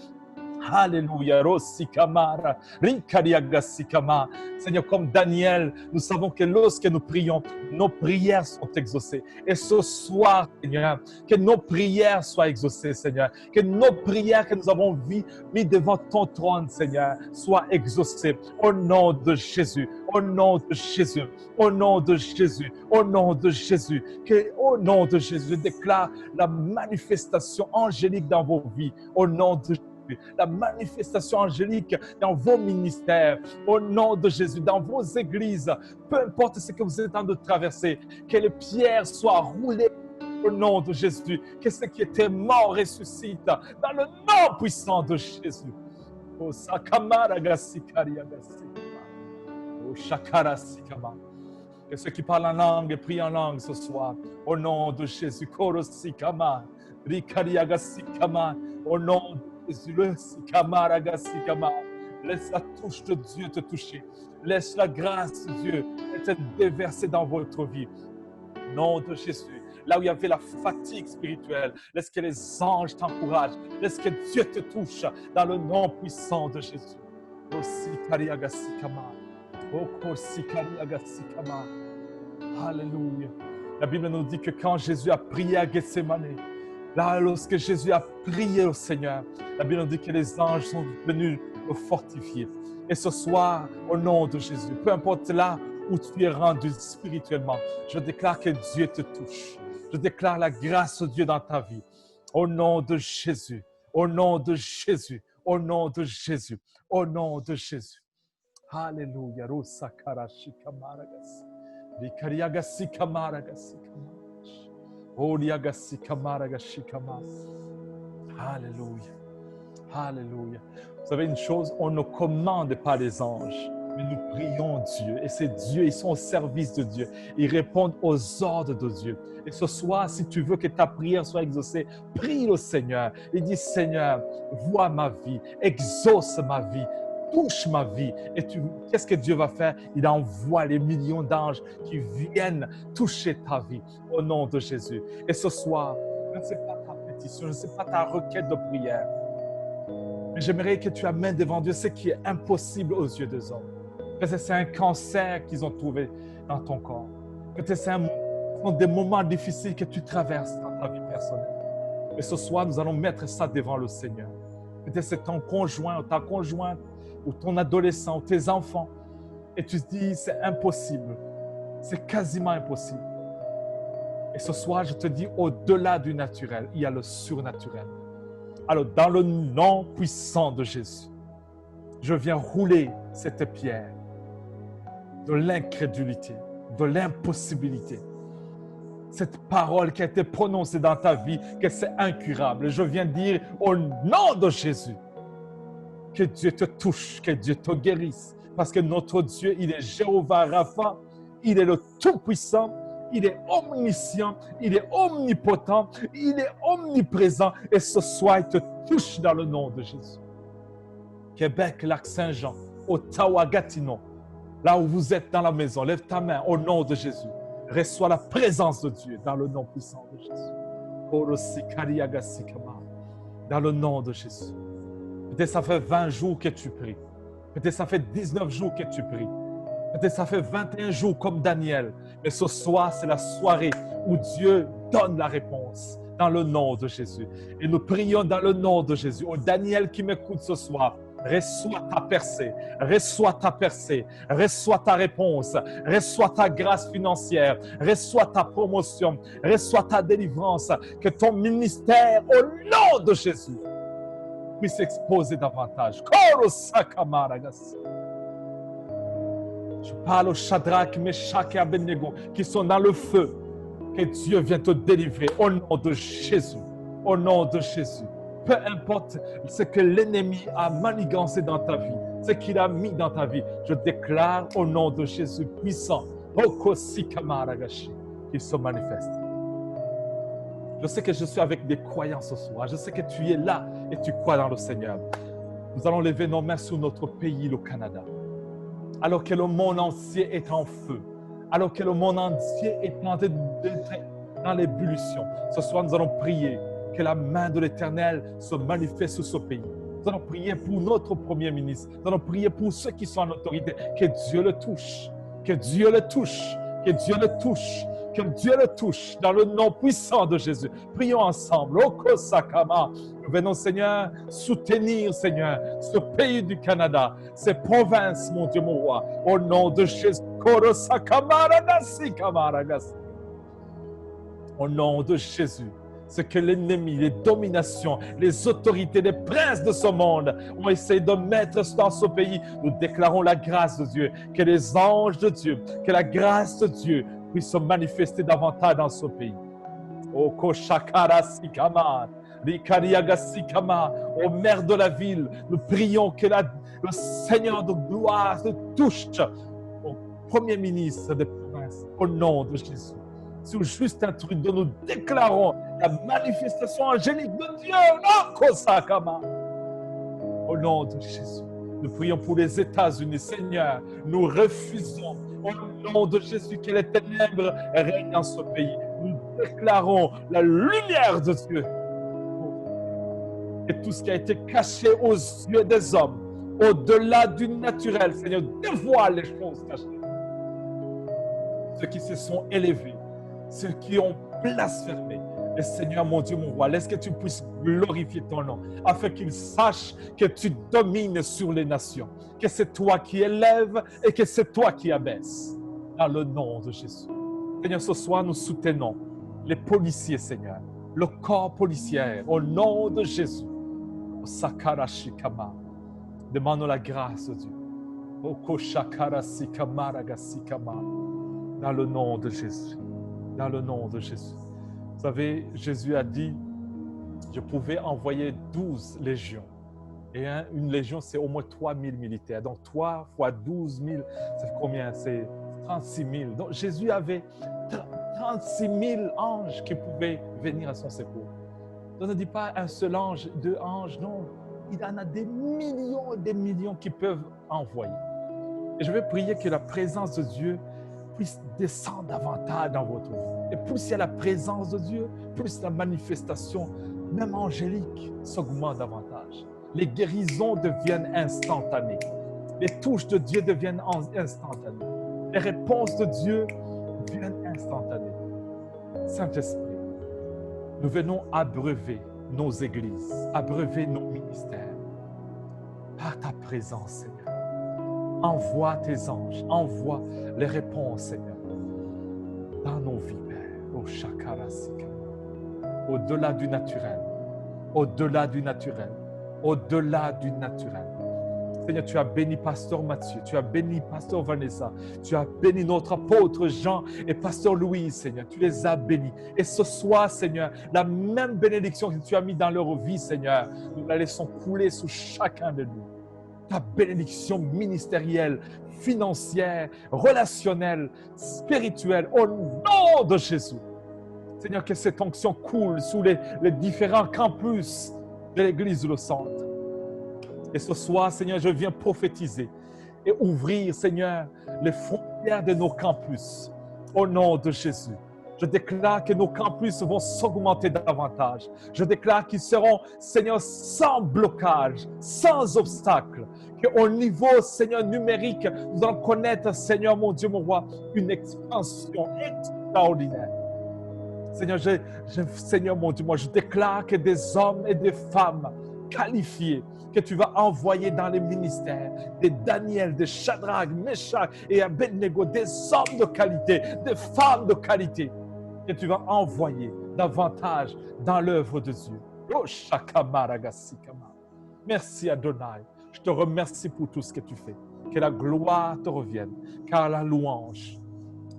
S2: Alléluia. Rosikamara, Rikariagasikama. Seigneur, comme Daniel, nous savons que lorsque nous prions, nos prières sont exaucées. Et ce soir, Seigneur, que nos prières soient exaucées, Seigneur. Que nos prières que nous avons mis devant ton trône, Seigneur, soient exaucées. Au nom de Jésus, au nom de Jésus, au nom de Jésus, au nom de Jésus. Que, au nom de Jésus, je déclare la manifestation angélique dans vos vies. Au nom de Jésus. La manifestation angélique dans vos ministères, au nom de Jésus, dans vos églises, peu importe ce que vous êtes en train de traverser, que les pierres soient roulées au nom de Jésus, que ce qui était mort ressuscite dans le nom puissant de Jésus. Oh, Shakarasikama. Que ceux qui parlent en langue prient en langue ce soir, au nom de Jésus. Korosikama, Rikariagasikama, au nom de Jésus, laisse la touche de Dieu te toucher. Laisse la grâce de Dieu être déversée dans votre vie. Au nom de Jésus, là où il y avait la fatigue spirituelle, laisse que les anges t'encouragent. Laisse que Dieu te touche dans le nom puissant de Jésus. Alléluia. La Bible nous dit que quand Jésus a prié à Gethsémane, là, lorsque Jésus a prié au Seigneur, la Bible nous dit que les anges sont venus le fortifier. Et ce soir, au nom de Jésus, peu importe là où tu es rendu spirituellement, je déclare que Dieu te touche. Je déclare la grâce de Dieu dans ta vie. Au nom de Jésus, au nom de Jésus, au nom de Jésus, au nom de Jésus. Alléluia. Alléluia. Alléluia. Vous savez une chose, on ne commande pas les anges, mais nous prions Dieu. Et c'est Dieu, ils sont au service de Dieu. Ils répondent aux ordres de Dieu. Et ce soir, si tu veux que ta prière soit exaucée, prie le Seigneur. Et dis, Seigneur, vois ma vie, exauce ma vie, touche ma vie. Et qu'est-ce que Dieu va faire? Il envoie les millions d'anges qui viennent toucher ta vie au nom de Jésus. Et ce soir, je ne sais pas ta pétition, je ne sais pas ta requête de prière, mais j'aimerais que tu amènes devant Dieu ce qui est impossible aux yeux des hommes. Peut-être c'est un cancer qu'ils ont trouvé dans ton corps. Peut-être ce sont des moments difficiles que tu traverses dans ta vie personnelle. Et ce soir, nous allons mettre ça devant le Seigneur. Peut-être c'est ton conjoint ou ta conjointe, ou ton adolescent, ou tes enfants, et tu te dis, c'est impossible, c'est quasiment impossible. Et ce soir, je te dis, au-delà du naturel, il y a le surnaturel. Alors, dans le nom puissant de Jésus, je viens rouler cette pierre de l'incrédulité, de l'impossibilité. Cette parole qui a été prononcée dans ta vie, que c'est incurable. Je viens dire, au nom de Jésus, que Dieu te touche, que Dieu te guérisse. Parce que notre Dieu, il est Jéhovah Rapha, il est le Tout-Puissant, il est omniscient, il est omnipotent, il est omniprésent. Et ce soir, il te touche dans le nom de Jésus. Québec, Lac-Saint-Jean, Ottawa, Gatineau, là où vous êtes dans la maison, lève ta main au nom de Jésus. Reçois la présence de Dieu dans le nom puissant de Jésus. Dans le nom de Jésus. Peut-être ça fait 20 jours que tu pries. Peut-être ça fait 19 jours que tu pries. Peut-être ça fait 21 jours comme Daniel. Mais ce soir, c'est la soirée où Dieu donne la réponse dans le nom de Jésus. Et nous prions dans le nom de Jésus. Oh Daniel qui m'écoute ce soir, reçois ta percée, reçois ta percée, reçois ta réponse, reçois ta grâce financière, reçois ta promotion, reçois ta délivrance. Que ton ministère, au nom de Jésus, puisse s'exposer davantage. Je parle aux Shadrach, Meshach et Abednego qui sont dans le feu. Que Dieu vienne te délivrer au nom de Jésus. Au nom de Jésus. Peu importe ce que l'ennemi a manigancé dans ta vie, ce qu'il a mis dans ta vie, je déclare au nom de Jésus puissant, qu'il se manifeste. Je sais que je suis avec des croyants ce soir. Je sais que tu es là et tu crois dans le Seigneur. Nous allons lever nos mains sur notre pays, le Canada. Alors que le monde entier est en feu. Alors que le monde entier est en train d'entrer dans l'ébullition. Ce soir, nous allons prier que la main de l'Éternel se manifeste sur ce pays. Nous allons prier pour notre Premier ministre. Nous allons prier pour ceux qui sont en autorité. Que Dieu le touche. Que Dieu le touche. Que Dieu le touche. Que Dieu le touche dans le nom puissant de Jésus. Prions ensemble. Okosakama. Nous venons, Seigneur, soutenir, Seigneur, ce pays du Canada, ces provinces, mon Dieu, mon roi. Au nom de Jésus. Au nom de Jésus. Ce que l'ennemi, les dominations, les autorités, les princes de ce monde ont essayé de mettre dans ce pays. Nous déclarons la grâce de Dieu, que les anges de Dieu, que la grâce de Dieu puisse se manifester davantage dans ce pays. Au Koshakara Sikama, Rikariaga Sikama, au maire de la ville, nous prions que le Seigneur de gloire se touche au premier ministre des provinces, au nom de Jésus. Sur Justin Trudeau, nous déclarons la manifestation angélique de Dieu. Au nom de Jésus, nous prions pour les États-Unis. Seigneur, nous refusons au nom de Jésus que les ténèbres règnent dans ce pays. Nous déclarons la lumière de Dieu. Et tout ce qui a été caché aux yeux des hommes, au-delà du naturel, Seigneur, dévoile les choses cachées. Ceux qui se sont élevés, ceux qui ont blasphémé. Et Seigneur, mon Dieu, mon roi, laisse que tu puisses glorifier ton nom, afin qu'ils sachent que tu domines sur les nations, que c'est toi qui élèves et que c'est toi qui abaisse. Dans le nom de Jésus. Seigneur, ce soir, nous soutenons les policiers, Seigneur, le corps policier, au nom de Jésus. Au Sakarashikama. Demandons la grâce de Dieu. Au Koshakarasikama. Dans le nom de Jésus. Dans le nom de Jésus. Vous savez, Jésus a dit, je pouvais envoyer 12 légions. Et une légion, c'est au moins 3000 militaires. Donc 3 fois 12 000, c'est combien? C'est 36 000. Donc Jésus avait 36 000 anges qui pouvaient venir à son secours. Donc ne dit pas un seul ange, 2 anges, non. Il en a des millions et des millions qui peuvent envoyer. Et je vais prier que la présence de Dieu puisse descendre davantage dans votre vie. Et plus il y a la présence de Dieu, plus la manifestation, même angélique, s'augmente davantage. Les guérisons deviennent instantanées. Les touches de Dieu deviennent instantanées. Les réponses de Dieu deviennent instantanées. Saint-Esprit, nous venons abreuver nos églises, abreuver nos ministères par ta présence, Seigneur. Envoie tes anges, envoie les réponses, Seigneur, dans nos vies, Père. Au Shakarasika. Au-delà du naturel, au-delà du naturel, au-delà du naturel. Seigneur, tu as béni Pasteur Mathieu, tu as béni Pasteur Vanessa, tu as béni notre apôtre Jean et Pasteur Louis, Seigneur. Tu les as bénis. Et ce soir, Seigneur, la même bénédiction que tu as mis dans leur vie, Seigneur, nous la laissons couler sur chacun de nous. Ta bénédiction ministérielle, financière, relationnelle, spirituelle, au nom de Jésus. Seigneur, que cette onction coule sous les différents campus de l'Église du Centre. Et ce soir, Seigneur, je viens prophétiser et ouvrir, Seigneur, les frontières de nos campus. Au nom de Jésus. Je déclare que nos campus vont s'augmenter davantage. Je déclare qu'ils seront, Seigneur, sans blocage, sans obstacle. Qu'au niveau, Seigneur, numérique, nous allons connaître, Seigneur, mon Dieu, mon roi, une expansion extraordinaire. Seigneur, Seigneur, mon Dieu, moi, je déclare que des hommes et des femmes qualifiés, que tu vas envoyer dans les ministères, des Daniel, des Shadrach, Meshach et Abednego, des hommes de qualité, des femmes de qualité, que tu vas envoyer davantage dans l'œuvre de Dieu. Oh, Shakamaragasikama. Merci Adonai. Je te remercie pour tout ce que tu fais. Que la gloire te revienne, car la louange,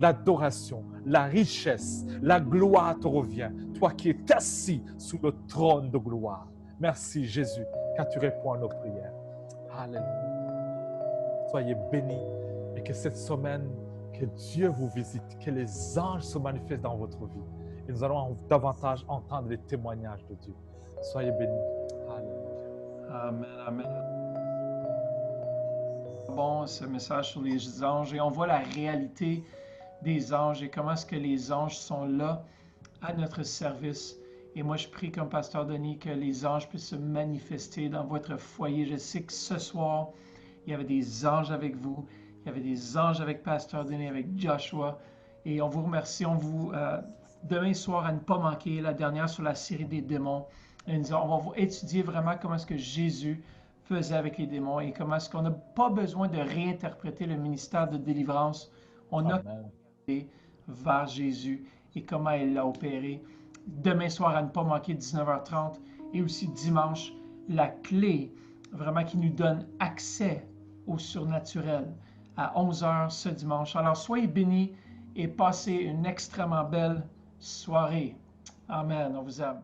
S2: l'adoration, la richesse, la gloire te revient. Toi qui es assis sous le trône de gloire. Merci Jésus, car tu réponds à nos prières. Alléluia. Soyez bénis et que cette semaine, que Dieu vous visite, que les anges se manifestent dans votre vie. Et nous allons davantage entendre les témoignages de Dieu. Soyez bénis. Alléluia.
S1: Amen, amen. Bon, ce message sur les anges, et on voit la réalité des anges et comment est-ce que les anges sont là à notre service. Et moi, je prie comme pasteur Denis que les anges puissent se manifester dans votre foyer. Je sais que ce soir, il y avait des anges avec vous. Il y avait des anges avec pasteur Denis, avec Joshua. Et on vous remercie. Demain soir, à ne pas manquer, la dernière sur la série des démons. Et on va vous étudier vraiment comment est-ce que Jésus faisait avec les démons et comment est-ce qu'on n'a pas besoin de réinterpréter le ministère de délivrance. On a regardé vers Jésus et comment il l'a opéré. Demain soir, à ne pas manquer, 19h30, et aussi dimanche, la clé vraiment qui nous donne accès au surnaturel à 11h ce dimanche. Alors, soyez bénis et passez une extrêmement belle soirée. Amen. On vous aime.